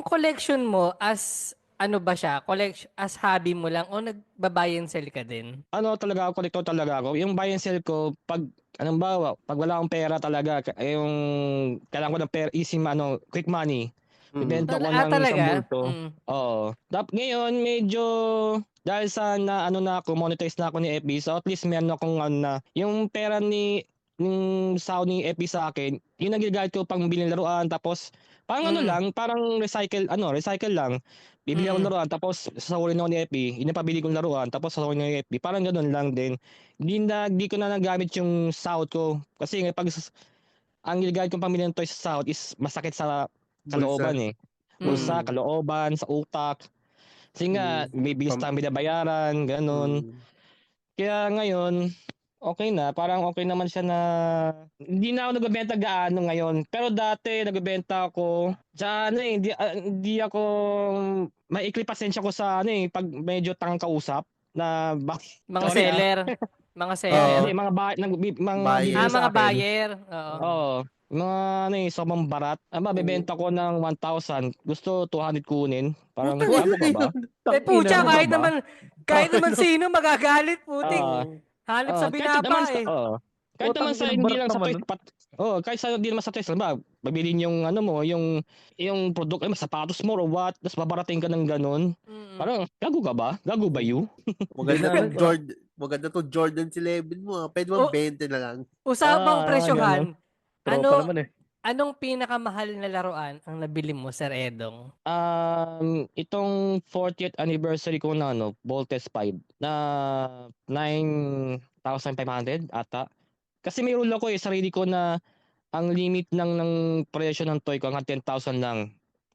collection mo as ano ba siya? Collection as hobby mo lang o nagba-buy and sell ka din? Ano talaga ako, kolektor talaga ako. Yung buy and sell ko, anong ba, pag wala akong pera talaga, yung kailangan ko ng pera, quick money. Bibenta ko ng isang Talaga? bulto. Oo. Ngayon, medyo, dahil sa ako, monetize na ako ni FB, so at least meron akong yung pera yung sahod ni FB sa akin, yung nagigamit ko pang bilhin laruan, tapos, parang lang, parang recycle lang. Bibili ako ng laruan, tapos sasahurin ako ni FB, yun yung pabili kong laruan, tapos sasahurin ni FB, parang ganun lang din. Hindi ko na nagamit yung sahod ko, kasi pag ang ginagamit kong pamilya ng toys sa sahod is masakit sa Bulsa. kalooban eh. Bulsa, Mm. kalooban, sa utak. Kasi nga, may bilis tayong binabayaran, ganun. Kaya ngayon, okay na. Parang okay naman siya na hindi na ako nagbebenta gaano ngayon. Pero dati nagbebenta ako sa hindi ako maikli pasensya ko sa pag medyo tangang kausap na Mga sorry seller. Mga Hindi, seller. mga mga Buyer. bibili sa Mga akin. buyer. Oo. Oo. Mga sobrang barat. Bebenta ko ng 1,000. Gusto 200 kunin. Parang gago ka ba? Pucha, Gago ka ba? kahit naman sino magagalit, putik. Ah, Hanap sa kahit naman binaba eh. kahit naman sa Putang ina, hindi barat lang sa naman toys, nun. kahit sa hindi naman sa toys, ba, bibilin yung mo, yung product, sapatos mo or what, tapos babarating ka ng ganun. Parang, gago ka ba? Gago ba you? Maganda to Jordan 11 mo. Pwede mo Oh, 20 na lang. usapang Ganun. presyohan. Tropa naman eh. Anong pinakamahal na laruan ang nabili mo, Sir Edong? Itong 40th anniversary ko na Voltes 5 na 9,500 ata. Kasi may rule ako sarili ko na ang limit ng presyo ng toy ko hanggang 10,000 lang.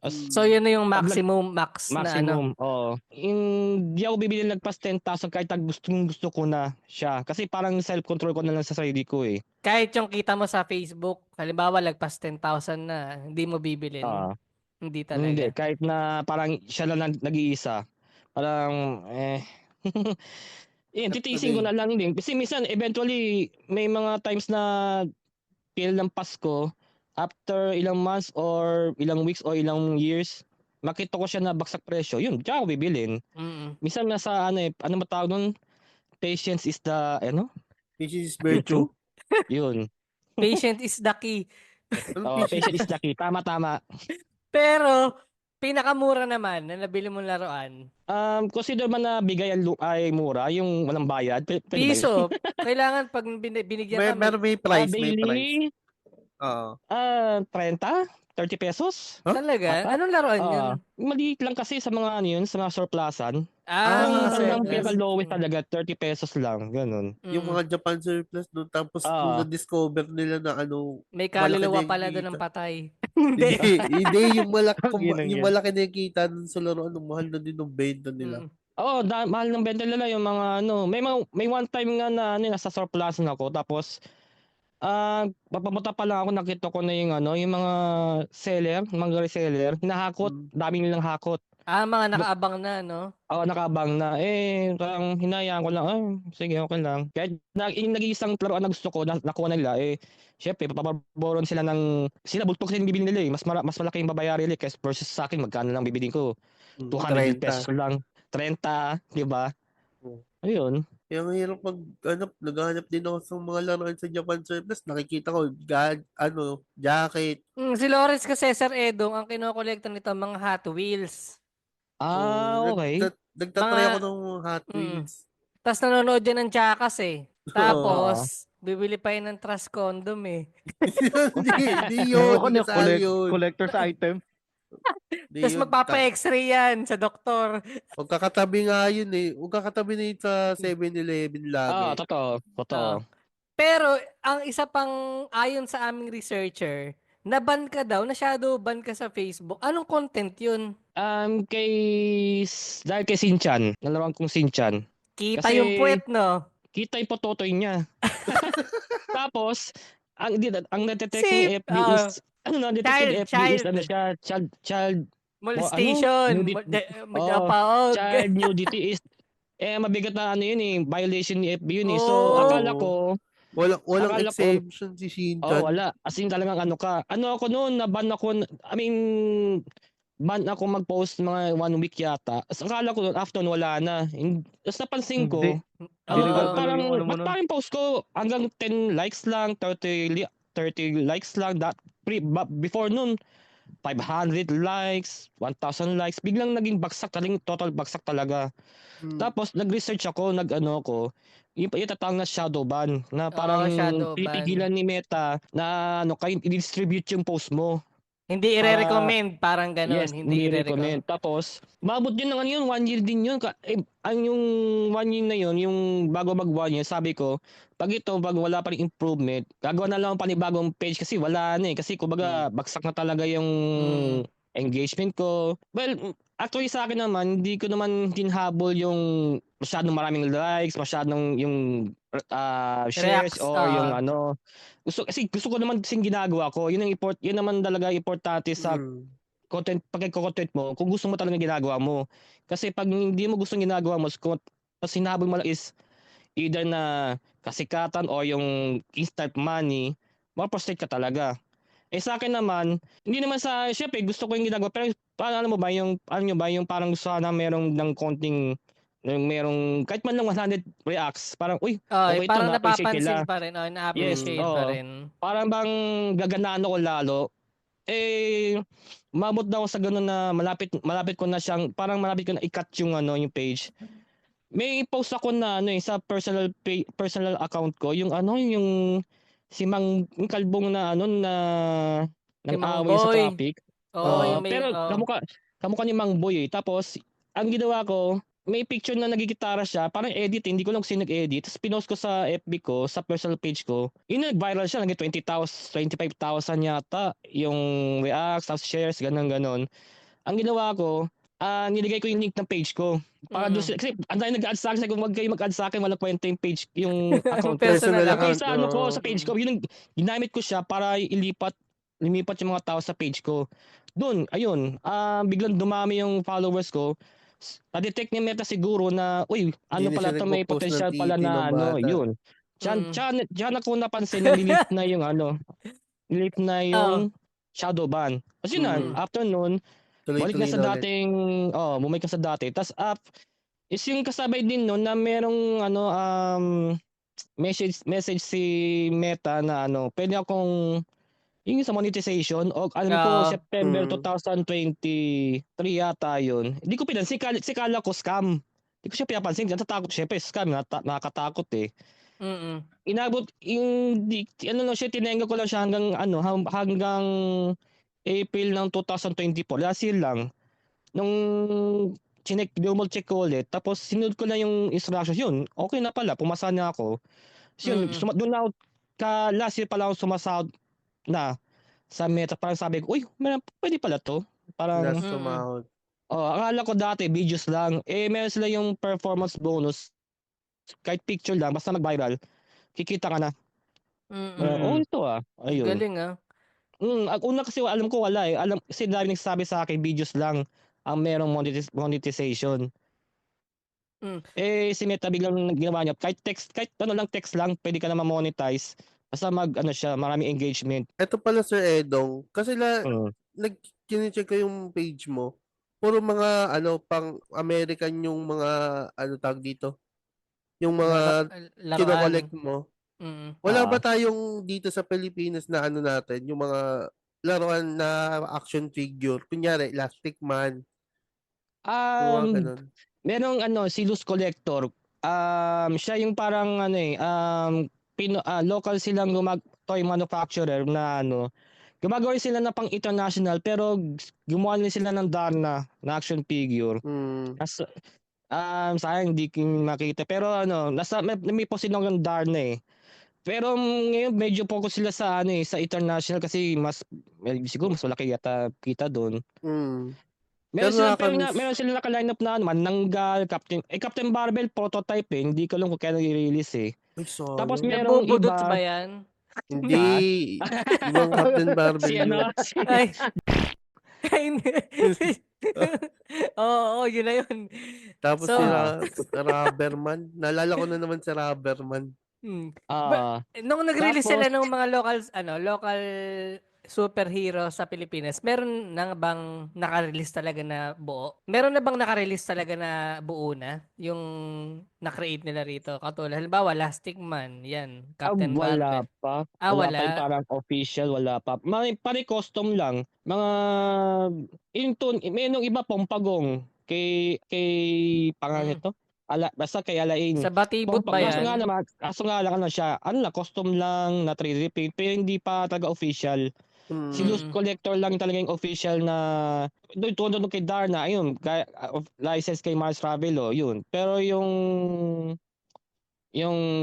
So, yun na yung Pag max na ano. maximum, oo. Hindi ako bibili lagpas 10,000 kahit gusto ko na siya. Kasi parang self-control ko na lang sa sarili ko eh. Kahit yung kita mo sa Facebook, halimbawa lagpas 10,000 na, hindi mo bibilin. Ah, Hindi hindi, talaga. kahit na parang siya lang nag-iisa. Parang, titiisin ko na lang din. Kasi minsan, eventually, may mga times na ng Pasko, after ilang months or ilang weeks or ilang years, makita ko siya na baksak presyo, yun, tsaka ako bibilin. Mm. Minsan nasa ano ba tawag nun? Patience is the, Which is virtue. Yun. Patient is the key. Oh, patience is the key. Tama. Pero, pinakamura naman na nabili mong laruan, Consider man na bigay ay mura, yung walang bayad. Pwede ba yun? piso. Kailangan pag binigyan May, kami, meron may price, may price. Daily, Oo. 30, 30 pesos. talaga? Ata? Anong laruan yun? Maliit lang kasi sa mga ano yun, sa mga surplusan. Mga Ang talagang surplus. pinaka-lowest talaga, 30 pesos lang, ganun. Yung Mm. mga Japan surplus doon, tapos nung na-discover nila na May malaki kaluluwa na yung pala doon ng kita. patay. Hindi, hindi yung malaki, Ginang yung yan. malaki na yung kita dun sa laruan, ng mahal na din ng benta nila. Mm. Oo, mahal ng benta nila yung mga may one time nga na nasa surplus na ako tapos papapunta pa lang ako nakita ko na yung yung mga seller, mga reseller, hinahakot, daming nilang hakot. Mga nakaabang na, no? Ako nakabang na parang hinayaan ko lang, sige okay lang. Kahit nag-iisang laruan na gusto ko nakuha nila syempre papaboron sila bultok kasi yung bibili nila mas malaki yung babayaran nila kasi versus sa akin magkano lang bibilin ko. 200 pesos lang. 30, di ba? Ayun. Kaya ang hirap naghahanap din ako sa mga laruan sa Japan surplus. Nakikita ko, jacket. Si Lawrence kasi, Sir Edong, ang kinokolekta nito mga Hot Wheels. Okay. Nagtatry Mga- ako ng Hot Wheels. Tapos nanonood yan ng Jackass eh. Oo. Tapos, bibili pa yun ng Trust Condom eh. Hindi yun. Ano, Hindi kasali yun. collector's item. Hindi Tapos yun. magpapa-x-ray yan sa doktor. Huwag kakatabi nga yun eh. Huwag kakatabi na yun sa 7-Eleven lagi. Totoo. Pero, ang isa pang, ayon sa aming researcher, na-ban ka daw, na-shadow ban ka sa Facebook. Anong content yun? Dahil kay Sinchan, nalaman kong Sinchan. Kita Kasi- yung puwet, no? Kita yung pototoy niya. Tapos, ang na-detect ni Sip, FB is, na-detect ni FB is, child Molestation. nudity. Magpapaog. child nudity is, mabigat na yun violation ni FB yun So, Oh. akala ko, Walang Akala ko- exemption si Shinchan. wala. As in talagang ako noon, ban ako mag-post mga 1 week yata. Akala ko noon, after wala na. Tapos napansin ko, Hindi. Oo. parang, yung ano mo ba't nun? parang post ko hanggang 10 likes lang, 30 likes lang. Before noon, 500 likes, 1,000 likes. Biglang naging total bagsak talaga. Tapos nag-research ako, yung tatawag na shadow ban na parang shadow ban. pinipigilan ni Meta na kayo i-distribute yung post mo. Hindi i-recommend, parang ganun. Yes, Hindi i-recommend. Tapos, maabot yun ng yun, 1 year din yun. Ang yung 1 year na yun, yung bago mag 1 year, sabi ko, pag wala pa rin improvement, gagawa na lang ako panibagong page kasi wala na Kasi kumbaga, bagsak na talaga yung engagement ko. Well, actually sa akin naman, hindi ko naman hinhabol yung masyadong maraming likes, masyadong yung shares Reacts, or yung gusto ko naman kasing ginagawa ko. Yun naman talaga importante sa content, pagka-content mo, kung gusto mo talaga ginagawa mo. Kasi pag hindi mo gusto ginagawa mo, mas hinahabol mo lang is either na kasikatan o yung instant money, ma-frustrate ka talaga. Sa akin naman, hindi naman syempre gusto ko yung ginagawa, pero alam mo ba yung parang gusto na merong ng konting merong kahit man lang 100 reacts, parang okay parang to, na-appreciate napapansin nila. pa rin. Na-appreciate Yes, pa oo. rin. Parang bang gaganaan ako lalo. Umabot na ako sa ganun na malapit ko na siyang, parang malapit ko na i-cut yung yung page. May post ako na sa personal account ko, yung si yung kalbong na ano na Si Mang nang-away sa Boy. traffic. Oo, yung may, Pero kamukha ni Mang Boy eh. Tapos, ang ginawa ko, may picture na nagigitara siya, parang edit, hindi ko lang kung sino nag-edit. Tapos pinost ko sa FB ko, sa personal page ko. Yun nag-viral siya, naging 20,000, 25,000 yata yung reacts, tapos shares, ganon. Ang ginawa ko, nilagay ko yung link ng page ko. Para doon sila, kasi ang dahil nag-add sa akin, kung wag kayo mag-add sa akin, wala kwenta yung page, yung account ko. Personal Personal Okay, account, sa ano ko, sa oo. page ko, yun, ginamit ko siya para lumipat yung mga tao sa page ko. Doon, ayun, biglang dumami yung followers ko. Na-detect ni Meta siguro na, uy, ano Hindi na pala siya to, may nagpo-post ng potential pala titi ng na ano, bata. yun. Diyan ako napansin na nilip na Oo. yung shadow ban. Kasi yun na, after nun, balik na Tuloy-tuloy sa na ulit. dating, bumalik ka sa dati. Tas is yung kasabay din nun na merong message si Meta na pwede akong yung sa monetization o alam ko Oo. September 2023 yata yun. Hindi ko pinansin, kala ko scam. Hindi ko siya pinapansin, natatakot syempre scam, nakakatakot eh. Inabot yung ano siya, tinenga ko lang siya hanggang hanggang April ng 2024, last year lang. Nung double check ko ulit, tapos sinunod ko na yung instructions, yun, okay na pala, pumasa na ako. So yun, doon na ako, last year pala ako sumasahod na sa Meta, parang sabi ko, uy, pwede pala to. Parang, Last sumahod. akala ko dati, videos lang. Meron sila yung performance bonus, kahit picture lang, basta mag-viral, kikita ka na. Ito ayun. Galing Ang una kasi alam ko wala eh. Kasi dami nagsasabi sa akin videos lang ang merong monetization. Si Meta biglang ginawa niya kahit text lang pwede ka na ma-monetize basta siya, maraming engagement. Eto pala Sir Edong, kasi kine-check ko yung page mo. Puro mga pang American yung mga tawag dito. Yung mga kino-collect mo. Wala ba tayong dito sa Pilipinas na natin, yung mga laruan na action figure? Kunyari, Elastic Man. Yung mga ganun. Merong si Luz Collector. Siya yung parang local silang toy manufacturer na gumagawa sila na pang international pero gumawa din sila ng Darna na action figure. Sayang hindi ko makita pero may post silang ng Darna eh. Pero ngayon medyo focus sila sa sa international kasi siguro mas malaki yata kita doon. Meron sila naka-line up na Mananggal, Captain Barbell prototype eh. Hindi ko lang kung kailan i-release eh. Ay, sorry. Tapos merong Nabubudots iba. ba yan? Hindi. Ibang Captain Barbell Si yun. Ay. Hindi. Oo, yun na yun. Tapos So, si Rubberman. Naalala ko na naman si Rubberman. nung nag-release sila Tapos- ng mga local superhero sa Pilipinas, meron na bang naka-release talaga na buo? Meron na bang naka-release talaga na buo na? Yung na-create nila rito? Katulad, halimbawa, Elastic Man, yan, Captain wala Barbell. pa. Wala. Pa yung parang official, wala pa. Pare custom lang. Mga may nung iba Pompagong kay pangalan nito. Basta kay Alain. Sa Batibot ba Kaso yan? nga lang siya. Custom lang na 3D print pero hindi pa talaga official. Si Luz Collector lang talaga yung official na doon kay Darna, ayun, license kay Mars Ravelo, yun. Pero yung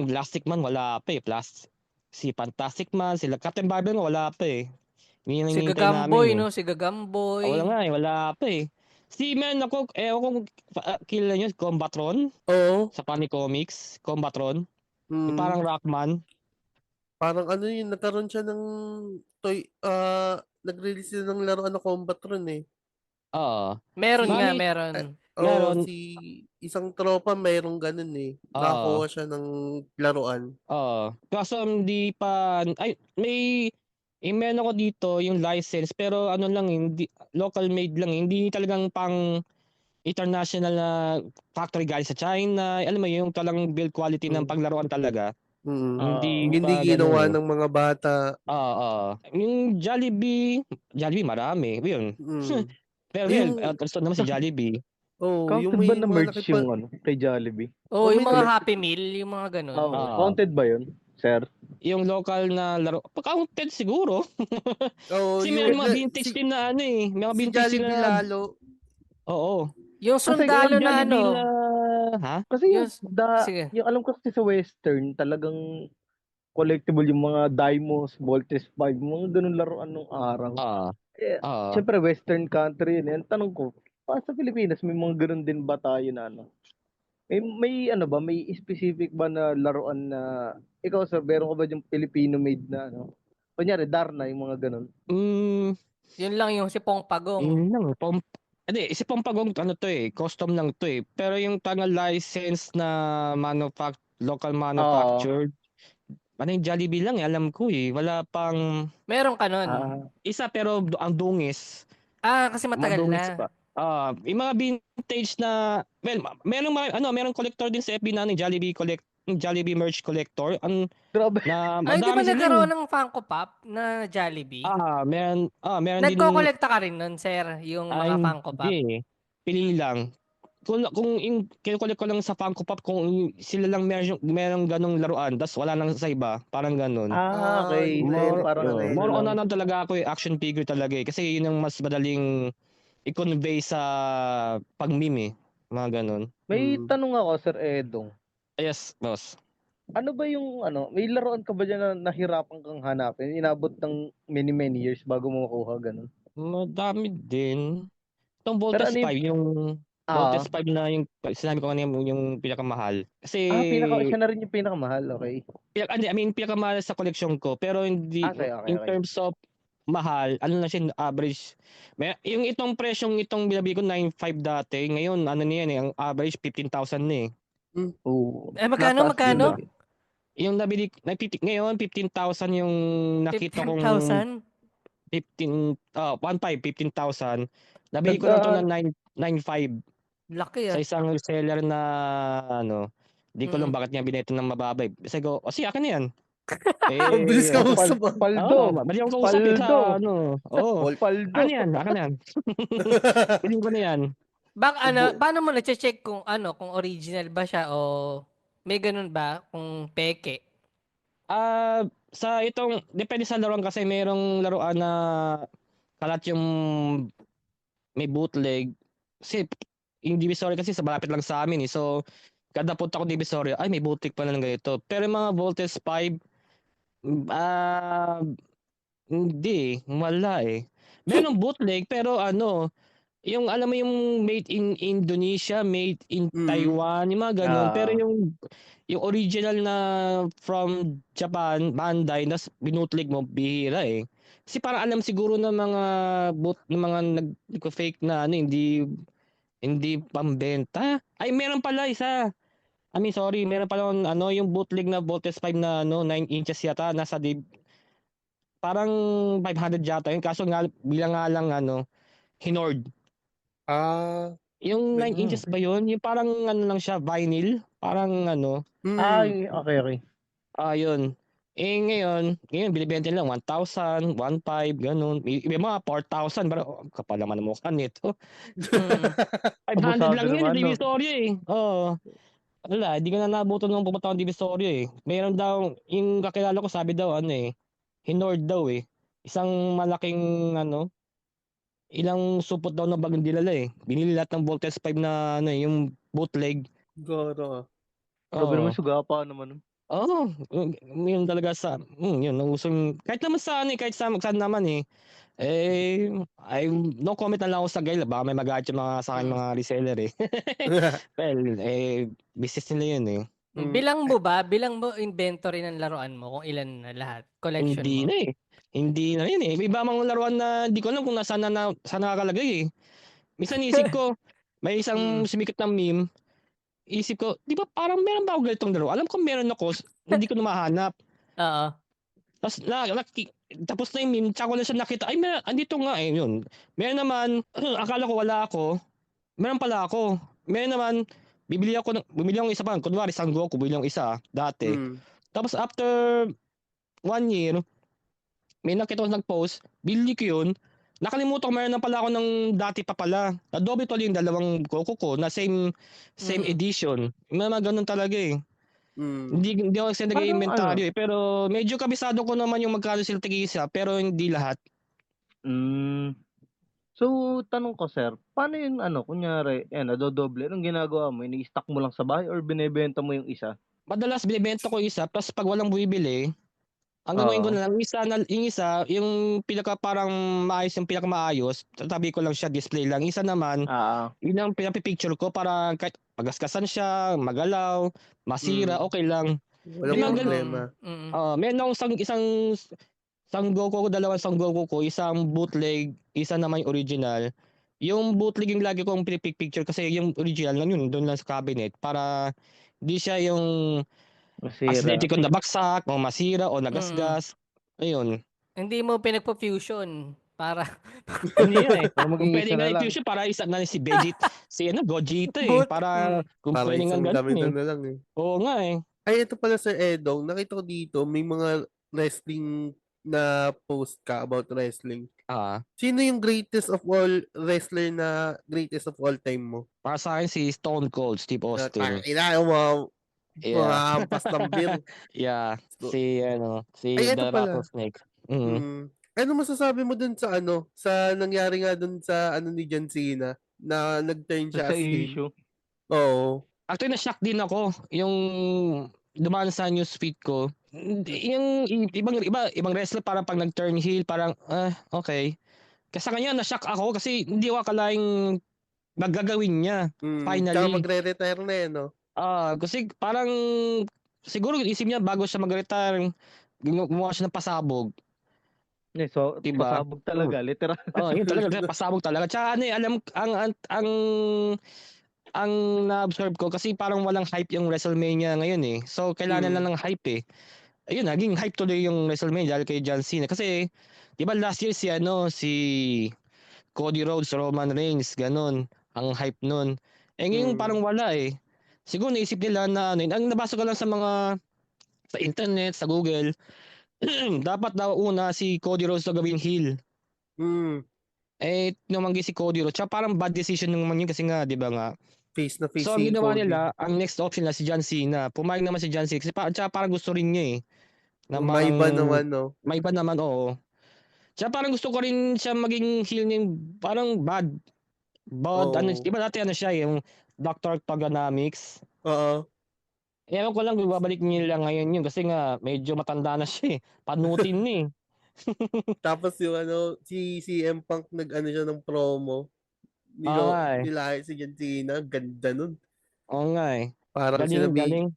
Plastic Man wala pa eh. Si Fantastic Man, sila Captain Barbell wala pa eh. Yun yung Si hinihintay Gagamboy, namin, no? Si Gagamboy. wala nga eh, wala pa eh. Ako kung kilala nyo, Combatron Oo. sa Funny Comics, Combatron. Yung Mm. parang Rockman. Parang yun, nagkaroon siya ng toy, nag-release sila ng laruan na Combatron eh. Oo. Meron nga, Bali- meron. Meron. Si isang tropa mayroong ganun eh. Nakakuha siya ng laruan. Kaso hindi pa, meron ako dito yung license pero hindi local made lang, hindi talagang pang international na factory galing sa China. Alam mo yung talagang build quality ng paglaruan talaga. Hindi ginawa ganun eh. ng mga bata. Yung Jollibee marami. Yun. Pero yun, gusto naman si Jollibee. Counted ba na merch yung kay Jollibee? Yung mga Happy Meal, yung mga ganun. Counted ba yun, sir? yung local na laro. Counted siguro. Oo, Kasi may mga yung vintage si, din na ano eh. Mga si vintage din Jollibee na, lalo. oo. Yung Kasi sundalo Yung na Jollibee na, ano, ha? Kasi yung, sige. yung alam ko kasi sa Western, talagang collectible yung mga Dimos, Voltes 5, mga ganun laruan nung araw. Ah, Eh, ah. syempre Western country yun. Ang tanong ko, sa Pilipinas may mga ganun din ba tayo na ano? May ano ba, may specific ba na laruan na ikaw sir, meron ka ba yung Filipino made na ano? Kunyari Darna yung mga ganun. Mm, Yun lang yung si Pong Pagong. yun lang. Hindi, si Pampagong ano to eh, custom lang to eh. Pero yung taga license na local Oo. manufactured, ano yung Jollibee lang eh, alam ko eh. Wala pang Meron ka nun. Ah, isa pero ang dungis. Kasi matagal Madungis na. pa. Yung mga vintage na, well, merong collector din sa FB na ano, yung Jollibee merch collector. grabe. Na Ay, di ba madami sila nagkaroon eh. ng Funko Pop na Jollibee? Meron din, Nagko-collecta ka rin nun, sir, yung mga Funko Pop. hindi eh. Pili lang. Kung kinukulit ko lang sa Funko Pop kung sila lang merong ganong laruan, tas wala lang sa iba, parang ganon. Okay. So, Hindi. parang ano More on lang. ano talaga ako eh, action figure talaga eh. Kasi yun ang mas madaling i-convey sa pag-meme eh. Mga ganon. May Mm. tanong ako, Sir Edong. Yes, boss. Ano ba yung ano, may laruan ka ba dyan na nahirapan kang hanapin? Inabot ng many years bago mo makuha, ganun. Madami din. Itong Pero Voltes ano yung, 5, yung ah, Voltes 5 na yung sinabi ko kanina yung pinakamahal. Kasi, siya na rin yung pinakamahal, okay. I mean, pinakamahal sa collection ko. Pero hindi, Okay. in terms of mahal, ano na siya, average. Yung itong presyong itong binabi ko, 9.5 dati. Ngayon, ano niyan eh, ang average 15,000 na eh. Oo. Magkano, Mataas din, magkano? okay. Yung ngayon, 15,000 yung nakita kong 15,000? 15,000. Nabili ko lang to ng 9.5 Laki sa isang reseller na ano, di ko alam Mm. bakit niya binenta ng mababa. Sabi ko, sige, akin na yan. Ang bilis ka usap ah. Mali akong kausap sa ano. Oo. Paldo. Ano yan? Akin na yan. Bilhin ko na yan. Paano mo na-check kung kung original ba siya o may ganun ba kung peke? Depende sa laruan kasi mayroong laruan na kalat yung may bootleg. Kasi yung Divisoria kasi sa malapit lang sa amin eh. So, kada punta ko Divisoria, ay may bootleg pala ng ganito. Pero yung mga Voltes 5, ah, hindi, wala eh. Meron bootleg pero ano, yung alam mo yung made in Indonesia, made in Mm. Taiwan, yung mga ganun. Pero Ah, yung original na from Japan, Bandai, nas binutlig mo, bihira eh. Kasi parang alam siguro ng mga ng mga nag-fake na ano, hindi pambenta. Ay, meron pala isa. I mean, sorry, meron pala ano, yung bootleg na Voltes 5 na ano, 9 inches yata, parang 500 yata yun. Kaso nga, bilang nga lang ano, Hinord. Ah, Yung 9 ganun. inches ba yun? Yung parang ano lang siya, vinyl. Parang ano, Mm. okay. yun. Ngayon binibenta lang 1,000, 1,500, ganun. May mga 4,000, pero kapal naman ang mukha nito. Mm. 500 Abusado lang yun, naman, no? Divisoria eh. Oo. Wala, hindi ko na nabuto nung pumunta akong Divisoria eh. Meron daw, yung kakilala ko sabi daw ano eh, Hinord daw eh. Isang malaking ano, ilang supot daw na bagong dinala eh. Binili lahat ng Voltes 5 na ano eh, yung bootleg. Goro. Grabe naman, Oo. sugapa naman. Oo, yun talaga yun, nausong, kahit naman sa ano eh, kahit saan naman eh. No comment na lang ako sa guy, baka may magalit yung mga sa akin Mm. mga reseller eh. Well, business nila yun eh. Mm. Bilang mo inventory ng laruan mo kung ilan na lahat, collection Hindi mo. na eh. Hindi na yun eh. May iba mga laruan na di ko alam kung saan nakakalagay eh. Minsan isip ko, may isang Mm. sumikat na meme, isip ko, di ba parang meron ba ako ganitong laro? Alam ko meron ako, hindi ko na mahanap. Oo. Tapos tapos na yung meme, tsaka ko na siya nakita, ay meron, andito nga eh, yun. Meron naman, akala ko wala ako, meron pala ako. Meron naman, bumili ako isa pa, kunwari San Goku, bumili ako isa dati. Mm. Tapos after 1 year, may nakita ko nag-post, bili ko yun, nakalimutan ko meron na pala ako ng dati pa pala. Adobe tuloy yung dalawang Goku ko na same Mm. edition. Yung mga ganun talaga eh. Hindi ako kasi Parang nag-iinventaryo eh, pero medyo kabisado ko naman yung magkano sila tig-isa, pero hindi lahat. Hmm. So, tanong ko sir, paano yun kunyari, nadodoble, anong ginagawa mo? Ini-stock mo lang sa bahay or binebenta mo yung isa? Madalas binebenta ko isa, tapos pag walang bumibili, ang gagawin ko Oo. na lang, yung pinaka parang maayos, yung pinakamaayos, tatabi ko lang siya, display lang. Isa naman, Ah, yun ang pinapipicture ko para kahit magaskasan siya, magalaw, masira, Mm. okay lang. Walang Yung mga problema. meron akong isang Sangoku ko, dalawang Sangoku ko, isang bootleg, isa naman yung original. Yung bootleg yung lagi kong picture kasi yung original lang yun, doon lang sa cabinet para hindi siya yung masira. aesthetic ko nabaksak o masira o Mm. nagasgas. Ayun. Hindi mo pinagpo-fusion para Hindi nga eh. Para Kung maging pwede isa nga na lang. i-fusion para isa na si Gogeta eh. Boot. Para kung Para pwede nga isang ganun gamitan eh. na lang eh. Oo nga eh. Ay, ito pala Sir Edong. Nakita ko dito, may mga wrestling na post ka about wrestling. Ah, Sino yung greatest of all wrestler na greatest of all time mo? para sa akin si Stone Cold, Steve Austin. Ina, yung mga Yeah. hampas ng beer. Yeah. Si Ay, ito The pala. Rattlesnake. Mm. Ano masasabi mo dun sa sa nangyari nga dun sa ni John Cena na nag-turn siya Sa as heel? issue. Oo. Actually, na-shock din ako yung dumaan sa newsfeed ko. Yung ibang wrestler parang pag nag-turn heel, parang okay. Kasi sa kanya na-shock ako kasi hindi ko akalaing magagawin niya Tsaka finally. magre-retire na eh, no? Kasi parang siguro isip niya bago siya mag-retire, gumawa siya ng pasabog, So, diba? pasabog talaga, literal. Yun talaga pasabog talaga. Tsaka alam ang na-observe ko kasi parang walang hype yung WrestleMania ngayon eh. So kailangan lang ng hype eh. Ayun, naging hype tuloy yung WrestleMania dahil kay John Cena kasi 'di ba last year si Cody Rhodes, Roman Reigns, ganun ang hype nun. Ngayon parang wala eh. Siguro naisip nila na ang nabasa ko lang sa internet, sa Google, dapat daw una si Cody Rhodes na gawing heel. Tumanggi si Cody Rhodes. Tsaka parang bad decision naman yun kasi nga, 'di ba nga? Face na face So ang si ginawa Cody. nila, ang next option na si John Cena. Pumayag naman si John Cena kasi tsaka parang gusto rin niya eh. Na May iba naman, no? May iba naman, oo. Tsaka parang gusto ko rin siya maging heel ng parang bad. Oo. Di ba dati siya yung Dr. Togonomics? Oo. Ewan ko lang kung babalik nila ngayon yun kasi nga medyo matanda na siya eh. Panutin na eh. Tapos yung si CM Punk siya ng promo. Nilahit si John Cena. Ganda nun. Oo nga eh. Parang Galing.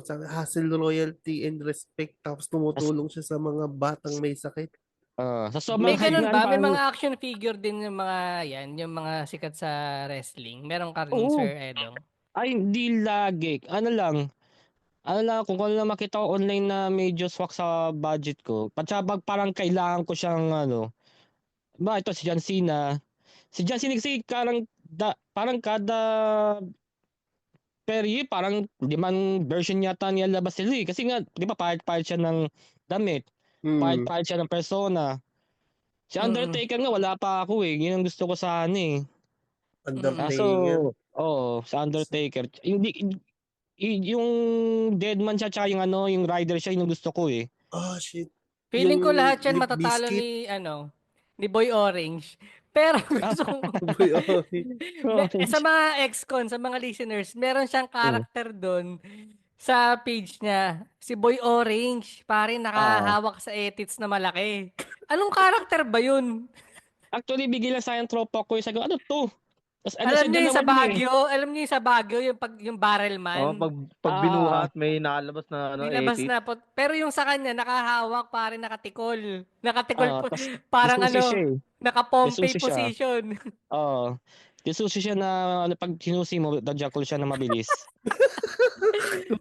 sa hustle, loyalty, and respect. Tapos tumutulong siya sa mga batang may sakit. Sa May sobrang hype ganun nga, ba? May parang- mga action figure din yung mga yung mga sikat sa wrestling. Meron ka rin, Oo. Sir Edong. Ay, hindi lagi. Ano lang, kung ano lang makita ko online na medyo swak sa budget ko. Patsabag parang kailangan ko siyang ito si John Cena. Si John Cena kasi parang kada per year, parang 5 version yata niya labas sila eh. Kasi nga, di ba, part siya ng damit. Part siya ng persona. Si Undertaker nga, wala pa ako eh. Yun ang gusto ko sana eh. Undertaker. Sa Undertaker. Yung Deadman siya, tsaka yung Rider siya, yung gusto ko eh. Oh, shit. Feeling ko Yung lahat yan Limp matatalo Bizkit. ni Boy Orange. Pero gusto ko Boy Orange. sa mga ex-con, sa mga listeners, meron siyang character doon sa page niya. Si Boy Orange, pare nakahawak sa edits na malaki. Anong character ba yun? Actually, bigyan lang sa akin tropa ko. Sabi ko, ano to? Tapos, Alam niyo yung sa dalawa yun eh. Baguio? Alam niyo yung sa Baguio, yung barrel man? Pag binuhat, may nakalabas na Nilabas edit. na po. Pero yung sa kanya, nakahawak, pare nakatikol. Nakatikol po. Tas Parang disusi siya eh. naka-Pompey Disusi siya. position. Disusi siya na pag sinusi mo, dadjakol siya na mabilis.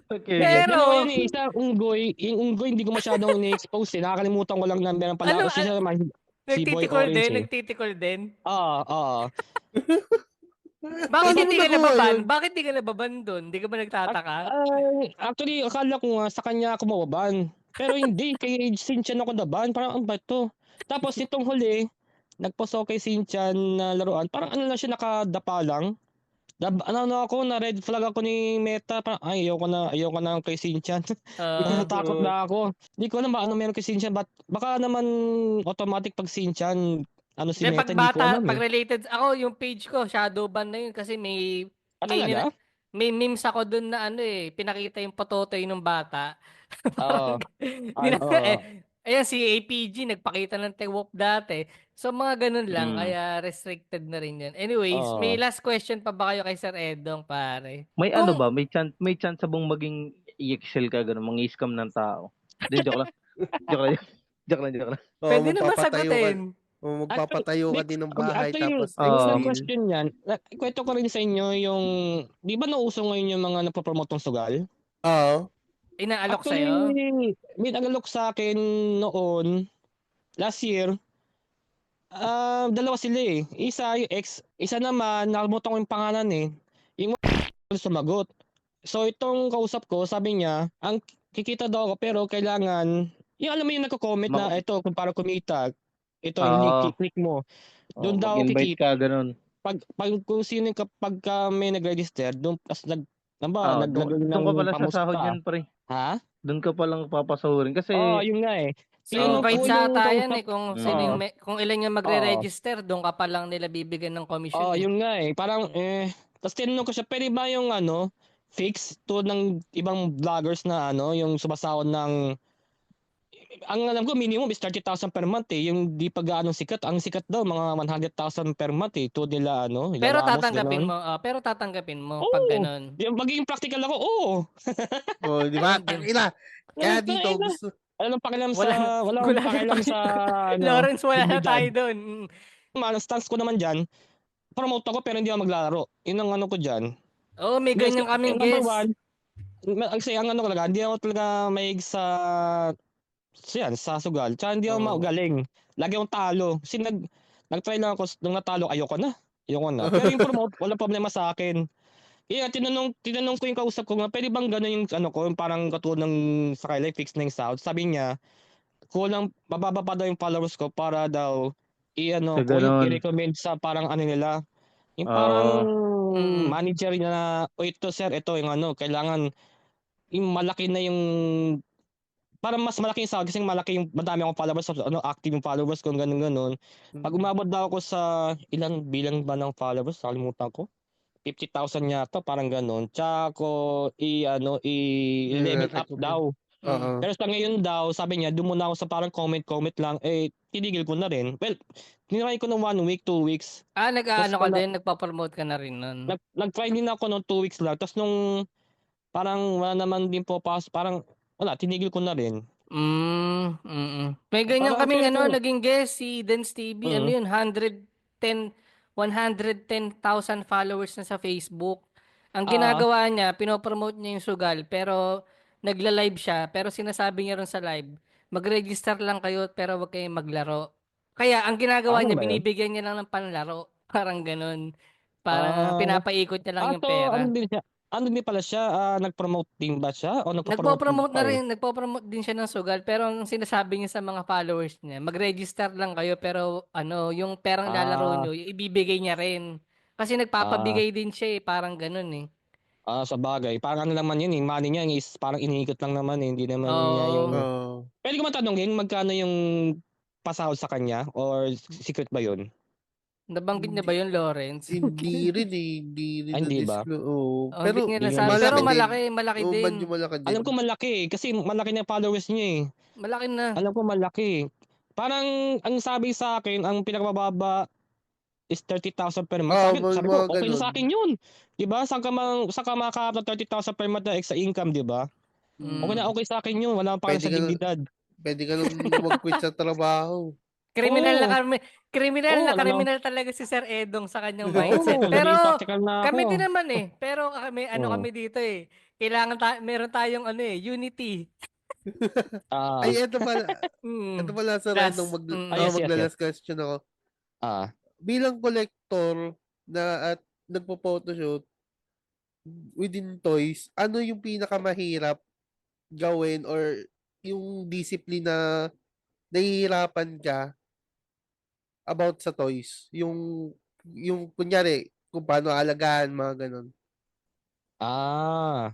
Okay. Pero, Yun eh, isang unggoy. Yung unggoy, hindi ko masyadong ni-expose eh. Nakakalimutan ko lang na meron pala. Kasi siya si Boy Orange eh. nagtitikol din. Ano Bakit hindi ka nagawa nababan? yun? Bakit hindi ka nababan doon? Hindi ka ba nagtataka? Actually, akala ko nga sa kanya ako mababan. Pero hindi, kay Sinchan ako naban. Parang, ano ba ito? Tapos itong huli, nagpost ako kay Sinchan na laruan. Parang ano lang siya, nakadapa lang. Ano ako, na red flag ako ni Meta. Parang, ay, ayoko na kay Shinchan. Ah, Natakot na ako. Hindi ko alam ba ano meron kay Shinchan. Baka naman automatic pag Shinchan, ano si Hindi, pag Meta, hindi ko bata, alam pag eh. related, ako yung page ko, shadow ban na yun kasi may, Talaga? may memes ako dun na ano eh, pinakita yung pototoy ng bata. Oo. Parang, di na, Oo. ayan si APG, nagpakita ng Tewok dati. So mga ganun lang, Mm. kaya restricted na rin yun. Anyways, may Oo. last question pa ba kayo kay Sir Edong, pare? May ano Kung, ba? May chance bang maging EXL ka ganun, mangi-scam ng tao? Hindi, joke lang. Joke lang. Joke lang. Oo, pwede naman sagutin. Actually, magpapatayo ka din ng bahay actually, tapos yung Oo. unang reveal. question niyan, kwento ko rin sa inyo yung, di ba nauso ngayon yung mga nagpo-promote ng sugal? Oo. Inaalok Actually, sa'yo? may nagalok sa akin noon, last year, dalawa sila eh. Isa yung ex, isa naman, nakalimutan ko yung pangalan eh. Yung sumagot. So itong kausap ko, sabi niya, ang kikita daw ako pero kailangan, yung alam mo yung nagko-comment na ito kung para kumita, ito yung link, Oo. click mo. Doon daw Mag-invite kikita. ka ganun. Pag kung sino yung kapag may nag-register, doon as naglagay Doon ka ng pala sasahod pamusta. yan, pre. Ha? Doon ka palang papasahurin Oo, kasi yun nga eh. Sa Tinanong ko invite yung sa ata yan kausap. eh, kung sino Oo. yung, kung ilan yung Oo. magre-register, doon ka pa lang nila bibigyan ng commission eh. Yun nga eh. Parang tapos tinanong ko siya, pwede ba yung fix to ng ibang vloggers na yung sumasahod ng, ang alam ko minimum is 30,000 per month eh. Yung di pa gaano sikat. Ang sikat daw mga 100,000 per month eh. To nila Ila Pero Ramos tatanggapin ganon. mo, pag Oo. ganun. Yung magiging practical ako, oo. Oh, di ba? Ayun din. Tangina. Kaya Ayun, dito ayun na. gusto Walang pakialam Wala na, wala wala akong na pakialam sa Lawrence, wala na dignidad. tayo doon. Stance ko naman diyan, promote ako pero hindi ako maglalaro. Yun ang ko diyan. Oo, may ganyan kaming Number guest. one, kasi ang talaga, hindi ako talaga maig sa sugal. Tsaka hindi ako Oo. magaling. Lagi akong talo. Kasi nag-try lang ako, nung natalo, ayoko na. Pero yung promote, wala problema sa akin. Kaya tinanong ko yung kausap ko nga, pwede bang gano'n yung ko, yung parang katulad ng sa Skyline, fix na yung sound. Sabi niya, kulang, mababa pa daw yung followers ko para daw, sa ko, yung ganun. i-recommend sa parang nila. Yung parang Oo. Mm. manager na, ito sir, ito yung kailangan, yung malaki na yung, parang mas malaki yung sahod kasi malaki yung madami akong followers, active yung followers ko, ganun. Pag umabot daw ako sa ilan bilang ba ng followers, nakalimutan ko. 50,000 yata, parang ganun. Tsaka ko i-level up recommend. daw. Oo. Pero sa ngayon daw, sabi niya, doon muna ako sa parang comment lang. Tinigil ko na rin. Well, tinry ko ng 1 week, 2 weeks. Tapos Nag-ano ka din, nagpa-promote ka na rin nun. nag-try din ako ng 2 weeks lang. Tapos nung parang wala naman din po parang wala, tinigil ko na rin. May ganyan Parang kaming pero, naging guest, si Dance TV, ano yun, 110,000 followers na sa Facebook. Ang ginagawa niya, pinopromote niya yung sugal, pero nagla-live siya, pero sinasabi niya ron sa live, mag-register lang kayo, pero wag kayong maglaro. Kaya, ang ginagawa ano niya, ba yun? binibigyan niya lang ng panlaro. Parang ganun. Parang Ah, pinapaikot niya lang yung so pera. ano din pala siya, nag-promote din ba siya o nagpo-promote Nagpo-promote na pa rin? rin, nagpo-promote din siya ng sugal, pero ang sinasabi niya sa mga followers niya, mag-register lang kayo, pero yung perang lalaro Ah, nyo, ibibigay niya rin. Kasi ah, nagpapabigay din siya parang ganun eh. Sabagay. Parang ano naman yun, money niya is parang iniikot lang naman hindi naman niya Oo, yung, Oo. pwede ko matanongin magkano yung pasahod sa kanya or secret ba yun? nabanggit niya Hindi, ba yun, Lawrence? hindi rin eh. Hindi rin Hindi ba? na-disclose. Oo. Oh, hindi Pero niya Hindi nga nasabi, pero malaki disclose. din. malaki Oo, din. medyo malaki din. Alam ko malaki kasi malaki na followers niya eh. Malaki na. Alam ko malaki. Parang ang sabi sa akin, ang pinakamababa is 30,000 per month. Sa Oo, akin, sabi ko, mga okay na ganun. sa akin yun. 'Di ba? Saan ka makakaharap ng 30,000 per month na extra income, 'di ba? Okay na Mm. okay sa akin yun. Wala akong pakialam Pwede sa ka na, dignidad. pwede ka nang mag-quit sa trabaho. Kriminal na Oo. kami, kriminal Oo, na wala na. kriminal talaga si Sir Edong sa kanyang mindset. Oo, Pero naging practical na ako. kami din naman eh. Pero kami Oo. kami dito eh. Kailangan meron tayong unity. Ay, Ah, eto Mm. pala sa random Last. yes, yes, yes. magla-last question ako. Ah, Bilang collector na at nagpo-photoshoot within toys, ano yung pinakamahirap gawin or yung discipline na nahihirapan ka about sa toys? Yung kunyari, kung paano alagaan, mga ganun. Ah.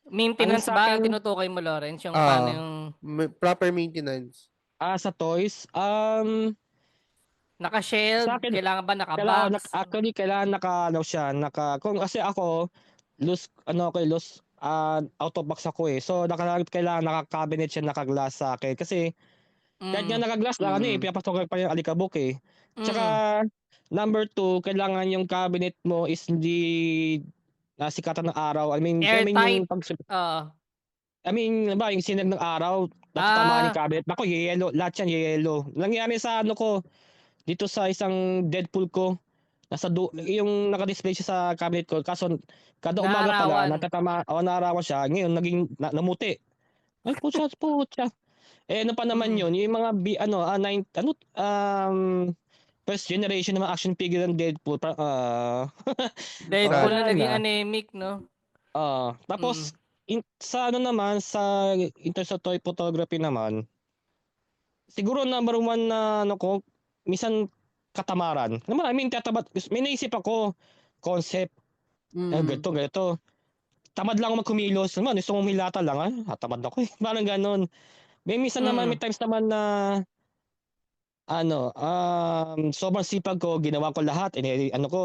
Maintenance Ang sa ba ang akin- tinutukoy mo, Lawrence? Yung paano yung Proper maintenance. Sa toys, naka-shield? sa akin, Kailangan ba kailangan, naka-box? actually, kailangan ano siya, kung kasi ako, out of box ako eh. So, kailangan naka-cabinet siya, naka-glass sa akin. Kasi, kahit nga Mm. naka-glass lang, pinapasok pa yung alikabok eh. Tsaka, Mm. number 2, kailangan yung cabinet mo is hindi nasikatan ng araw. I mean Airtight. yung Oo. yung sinag ng araw, natatamaan yung cabinet. Ako, yellow, lahat yan yellow. Nangyari sa dito sa isang Deadpool ko, yung naka-display siya sa cabinet ko, kaso kada umaga pala, Naarawan. naarawan siya, ngayon naging namuti. Ay, putya. Eh, ano pa naman Mm. yun, yung mga, first generation ng mga action figure ng Deadpool, Deadpool wala na naging na. anemic, no? Tapos, Mm. sa in terms of toy photography naman, siguro number 1 na minsan katamaran. Naman, I mean, may naisip ako, concept, ganito. Tamad lang ako magkumilos. Naman, gusto mong hilata lang, tamad ako eh. Parang ganon. May may times naman na, sobrang sipag ko, ginawa ko lahat,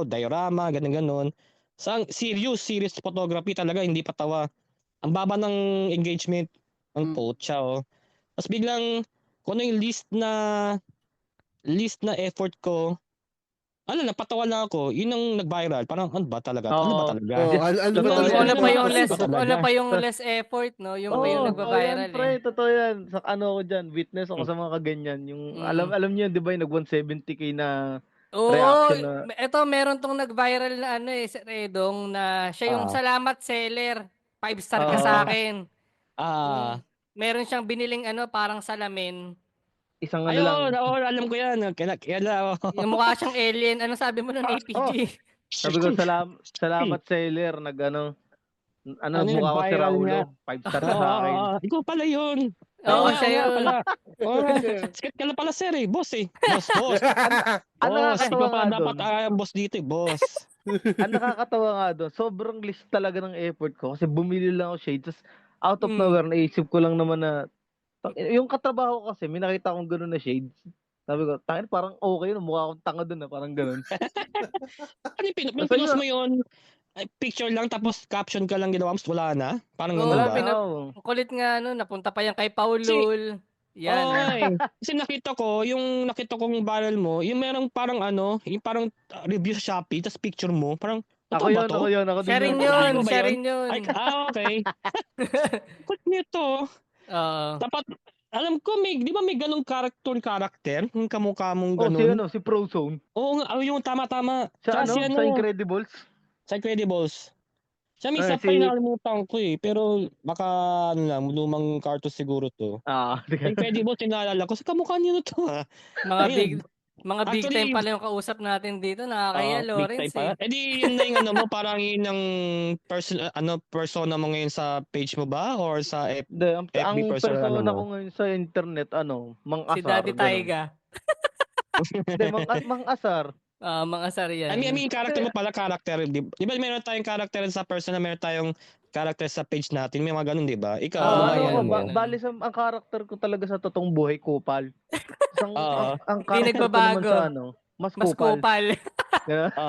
diorama, ganon. Serious photography talaga, hindi patawa. Ang baba ng engagement, ang putya, oh. Tapos biglang, kung ano yung list na effort ko, napatawa lang ako, yun ang nag-viral. Parang, ano ba talaga? Ano ba Oo. talaga? Ano ba Totoo talaga? yan, Ano pa yung Ano less, ba talaga? ano pa yung less effort, no? Yung pa yung Totoo yan, nagba-viral pre. eh. Totoo yan. Sa ano ko dyan, witness ako sa mga kaganyan. Yung, alam niyo, di ba, yung nag 170K na Oo, reaction na, eto meron tong nag-viral na Sir Edong, na siya yung Ah. salamat seller. 5-star ka sa akin. Ah, Meron siyang biniling isang parang salamin. lang. alam ko yan. Kaya, Yung mukha siyang alien. Ano sabi mo nun, APG? Sabi ko, salamat seller, mukha ko si nag-viral nga. Raulo. 5-star ka sa akin. Ikaw pala yun. Oo, nga, siya nga yun. pala. Sikat ka na pala, sir eh. Boss eh. Boss. Ang Boss, nakakatawa ikaw nga pala dapat doon, boss dito eh, boss. ang nakakatawa nga doon, sobrang list talaga ng effort ko kasi bumili lang ako shades. Tapos out of Mm. nowhere, naisip ko lang naman na, yung katrabaho ko kasi, may nakita akong gano'n na shades. Sabi ko, tangin parang okay no, mukha akong tanga doon parang gano'n. Ano yung Basta pinost yun, mo yun? Picture lang tapos caption ka lang ginawa mo, wala na? Parang Oo, ganun wala ba? na. ang kulit nga napunta pa yan kay Kasi, Paulul. Yan. Kasi nakita kong viral mo, yung merong parang yung parang review sa Shopee, tapos picture mo, parang, Ako totoo ba yun, to? ako din Siya rin yun. yun, Mo ba siya yun? rin yun. Okay. Good nito. Oo. Dapat, alam ko, di ba may ganong karakter? Yung kamukha mong Oh, ganun? si Prozone. Oo nga, yung tama. Sa Tsaka si sa Incredibles. sa Incredibles. Siya may isa pa Si, yung nakalimutan ko eh. Pero baka lumang cartoon siguro to. Incredibles yung naalala ko. Sa kamukha niyo na to Mga big Ayun. big time Actually, pala yung kausap natin dito. Nakakaya, big time Lawrence pa. eh. Di yun na yung mo, parang yun ang persona mo ngayon sa page mo ba? Or sa ang FB persona persona mo? ko ngayon sa internet, Mang Si Asar, Daddy ganun. Taiga. Hindi, Mang Asar. Mga asar yan. I mean, character mo pala, character. Di ba meron tayong character sa persona, meron tayong character sa page natin. May mga ganun, di ba? Ikaw, ano ba yan mo? Bali ang karakter ko talaga sa totoong buhay, kupal. Ang Hindi karakter ko naman nagbabago. sa mas kupal.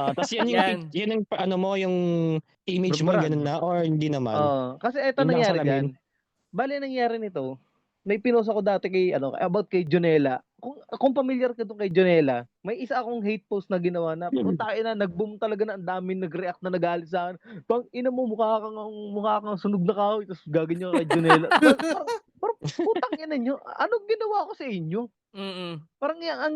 Tapos yan yung yung image mo, Brand. ganun na, or hindi naman? Kasi eto Yun lang nangyari salamin. dyan. Bali nangyari nito, may pinost ako dati about kay Jonela. Kung familiar ka doon kay Jonela, may isa akong hate post na ginawa na, nag-boom talaga na, ang daming nag-react na nagalit sa akin. Bang ina mo, mukha kang sunog na kahoy, tapos gaganyan ka kay Jonela. Parang putang ina nyo, anong ginawa ko sa inyo? Parang ang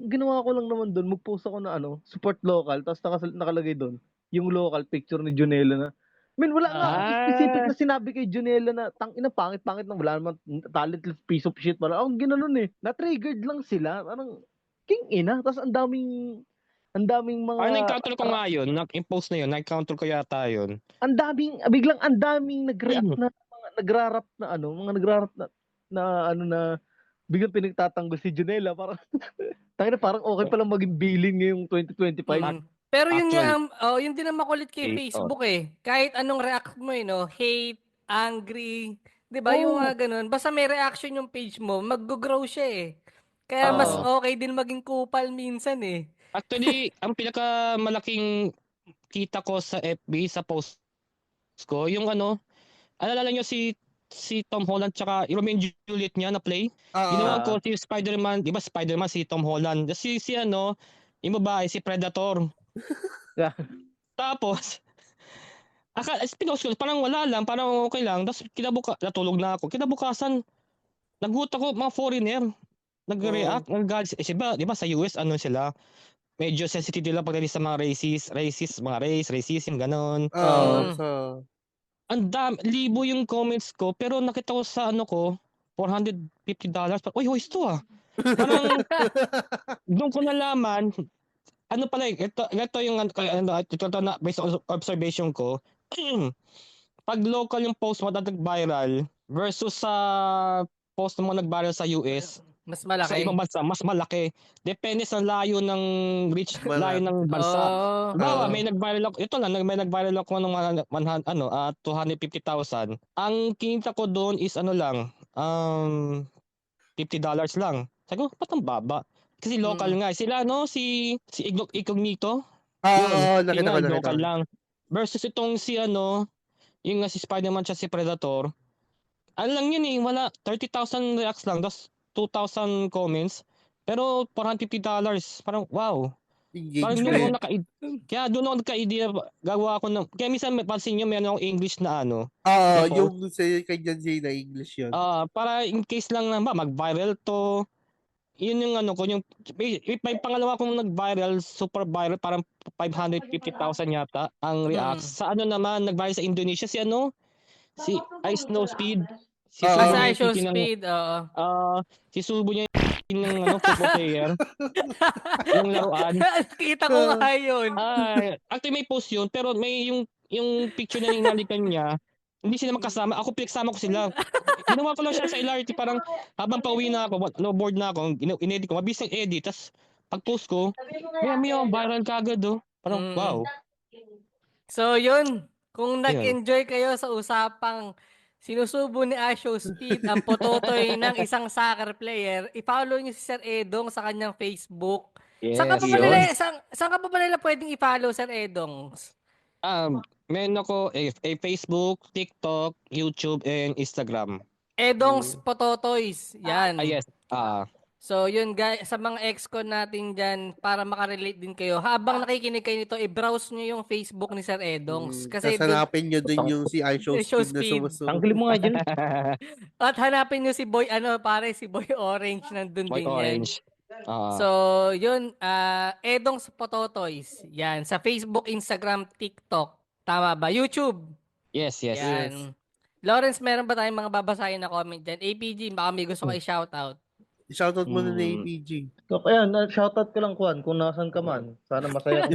ginawa ko lang naman doon, mag-post ako na support local, tapos nakalagay doon yung local picture ni Jonela na. Wala nga akong specific na sinabi kay Jonela na tangina pangit-pangit na wala naman talentless piece of shit pala. Ang ginanon na-triggered lang sila. Parang king ina, tapos ang daming mga na-encounter ko nga yun, nag-impose na yun, na-encounter ko yata yun. biglang ang daming nag-react na mga nagrarap na mga nagrarap na biglang pinagtatanggol si Jonela, parang tangina parang okay pa lang maging billing ngayong 2025. Pero yun nga, Actual. yun din ang makulit kay Oh. Facebook eh. Kahit anong react mo no, hate, angry, 'di ba? Yung Oo. mga ganun. Basta may reaction yung page mo, mag-grow siya eh. Kaya mas Oo. okay din maging kupal minsan eh. Actually, ang pinakamalaking kita ko sa FB, sa post ko, yung alala nyo si Tom Holland tsaka yung Romeo and Juliet niya na play. Ginawan ko si Spider-Man, di ba Spider-Man si Tom Holland. Si yung babae, si Predator. Yeah. Tapos, pinost ko, parang wala lang, parang okay lang. Tapos natulog na ako. Kinabukasan, nagulat ako, mga foreigner, nag-react, nag-galit. Di ba sa US, sila, medyo sensitive nila pagdating sa mga mga racism, ganon. Mm. So, Libo yung comments ko, pero nakita ko sa $450. Uy, host to ah. Parang doon ko nalaman, pala ito yung ito na based on observation ko. Pag local yung post mo nag-viral versus sa post mo nag-viral sa US, Mas sa malaki. ibang bansa, mas malaki. Depende sa layo ng layo ng bansa. Oh. Bawa, may nag-viral ako, ito lang, may nag-viral ako ng 250,000. Ang kinita ko doon is lang, $50 lang. Sabi ko, ba't ang baba? Kasi local nga. Sila si Incognito. Yun, nakita ko, yun nga, nakita local ko. lang. Versus itong yung nga si Spider-Man siya si Predator. Lang yun eh, wala, 30,000 reacts lang, tapos 2,000 comments. Pero $450, parang wow. Parang doon ako Engagement. kaya doon ako nagka-idea, gagawa ako kaya minsan pansin nyo, meron akong English na na post. Yung sa kanya na English yun. Para in case lang na mag-viral to, yun yung ko, yung may pangalawa kong nag-viral, super viral, parang 550,000 yata ang reacts. Sa naman, nag-viral sa Indonesia, si Ice No Speed. Si Subo Sa niya show yung speed, oo. si Subo niya yung football player. Yung laruan. Kita ko nga yun. Actually may post yun, pero may yung picture na hinalikan niya, hindi sila magkasama. Ako pinagsama ko sila. Ginawa ko lang siya sa LRT, parang habang pauwi na ako, board na ako, inedit ko, mabilis ang edit, tas pag-post ko, may viral kagad Parang wow. So yun, kung Yun. nag-enjoy kayo sa usapang sinusubo ni Asho Speed ang pototoy ng isang soccer player, i-follow niyo si Sir Edong sa kanyang Facebook. Saan ka Yes, pa ba yun. nila, saan ka pa ba nila pwedeng i-follow, Sir Edong? Meron ako Facebook, TikTok, YouTube, and Instagram. Edong's Pototoys. Yan. Yes. So yun guys, sa mga ex-con natin dyan, para makarelate din kayo, habang nakikinig kayo nito, i-browse nyo yung Facebook ni Sir Edongs. Kasi Tapos hanapin nyo dun yung si Show iShow Speed na Speed. sumusunod. Tanggalin mo nga dyan. At hanapin nyo si Boy, si Boy Orange nandun Boy din yan. Orange. So, yun, Edong's Pototoys. Yan, sa Facebook, Instagram, TikTok. Tama ba? YouTube. Yes. Yan. Lawrence, meron ba tayong mga babasahin na comment dyan? APG, baka may gusto ka i-shoutout. Shoutout mo na APG. Ayan, shoutout ko lang, Kwan, kung nasan ka man. Sana masaya ka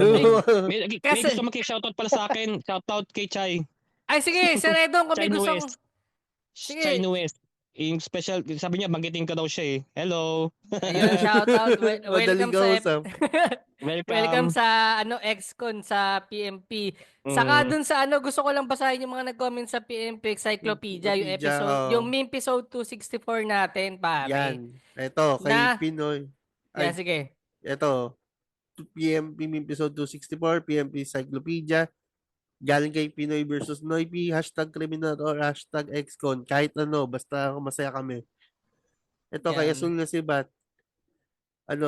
May Kasi- gusto shoutout pala sa akin. Shoutout kay Chai. Ay, sige, Sir Edong, kung may Chai gusto West. Sige. Chai West. Yung special, sabi niya, banggitin ka daw siya eh. Hello. Ayun, shoutout. Welcome sa kausap. Welcome sa ex-con sa PMP. Saka dun sa gusto ko lang basahin yung mga nag-comment sa PMP Encyclopedia, yung episode, yung meme episode 264 natin, pare. Yan. Ito, kay Pinoy. Yan, sige. Ito, PMP meme episode 264, PMP Encyclopedia. Galing kay Pinoy versus Noypi, #criminal or #xcon. Kahit basta masaya kami. Ito, kay Yan. Asul na si Bat.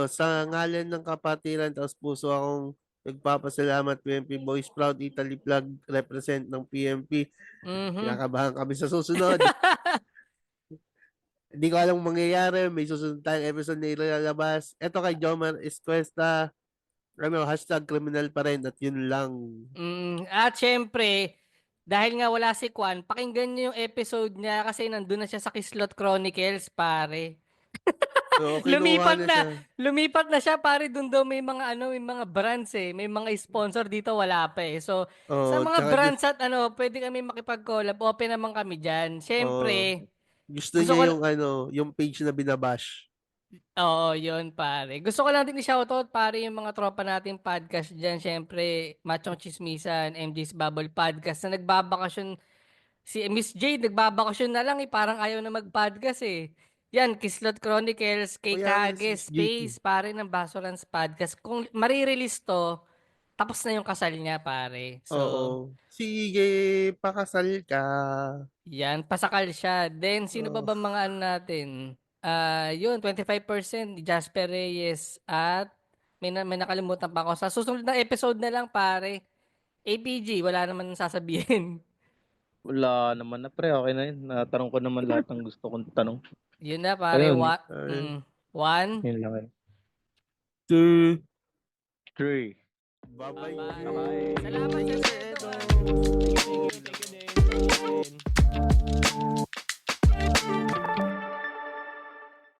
Sa ngalan ng kapatiran, taos puso akong nagpapasalamat PMP Boys Proud Italy Plug represent ng PMP. Kinakabahan kami sa susunod. Hindi ko alam mangyayari. May susunod tayong episode na ilalabas. Ito kay Jomar Escuesta. #criminal pa rin at yun lang. At syempre, dahil nga wala si Kwan, pakinggan niyo yung episode niya kasi nandun na siya sa Kislot Chronicles, pare. So, kinuha Lumipat na siya, pare. Doon daw may mga may mga brands may mga sponsor dito, wala pa sa mga tsaka brands at pwede kami makipag-collab. Open naman kami diyan. Syempre, gusto niya yung page na binabash. Oo, yun pare. Gusto ko lang din i-shoutout pare yung mga tropa nating podcast dyan. Siyempre, Machong Chismisan, MJ's Bubble Podcast na nagbabakasyon. Si Miss Jade, nagbabakasyon na lang eh. Parang ayaw na mag-podcast eh. Yan, Kislot Chronicles, kay Kuya, Miss Kage, JT. Space, pare ng Basurans Podcast. Kung marirelease to, tapos na yung kasal niya pare. So, Oo. Sige, pakasal ka. yan, pasakal siya. Then, sino ba Oh. ba mga ano natin? Yun, 25% ni Jasper Reyes at may nakalimutan pa ako. Sa susunod na episode na lang, pare. APG, wala naman sasabihin. Wala naman na pre, okay na yun. Natanong ko naman lahat ng gusto kong tanong. Yun na, pare. Ayun, One. yun lang. 2, 3. bye-bye. Bye-bye. Bye-bye. Salamat, Sir Sir Edo. Edo.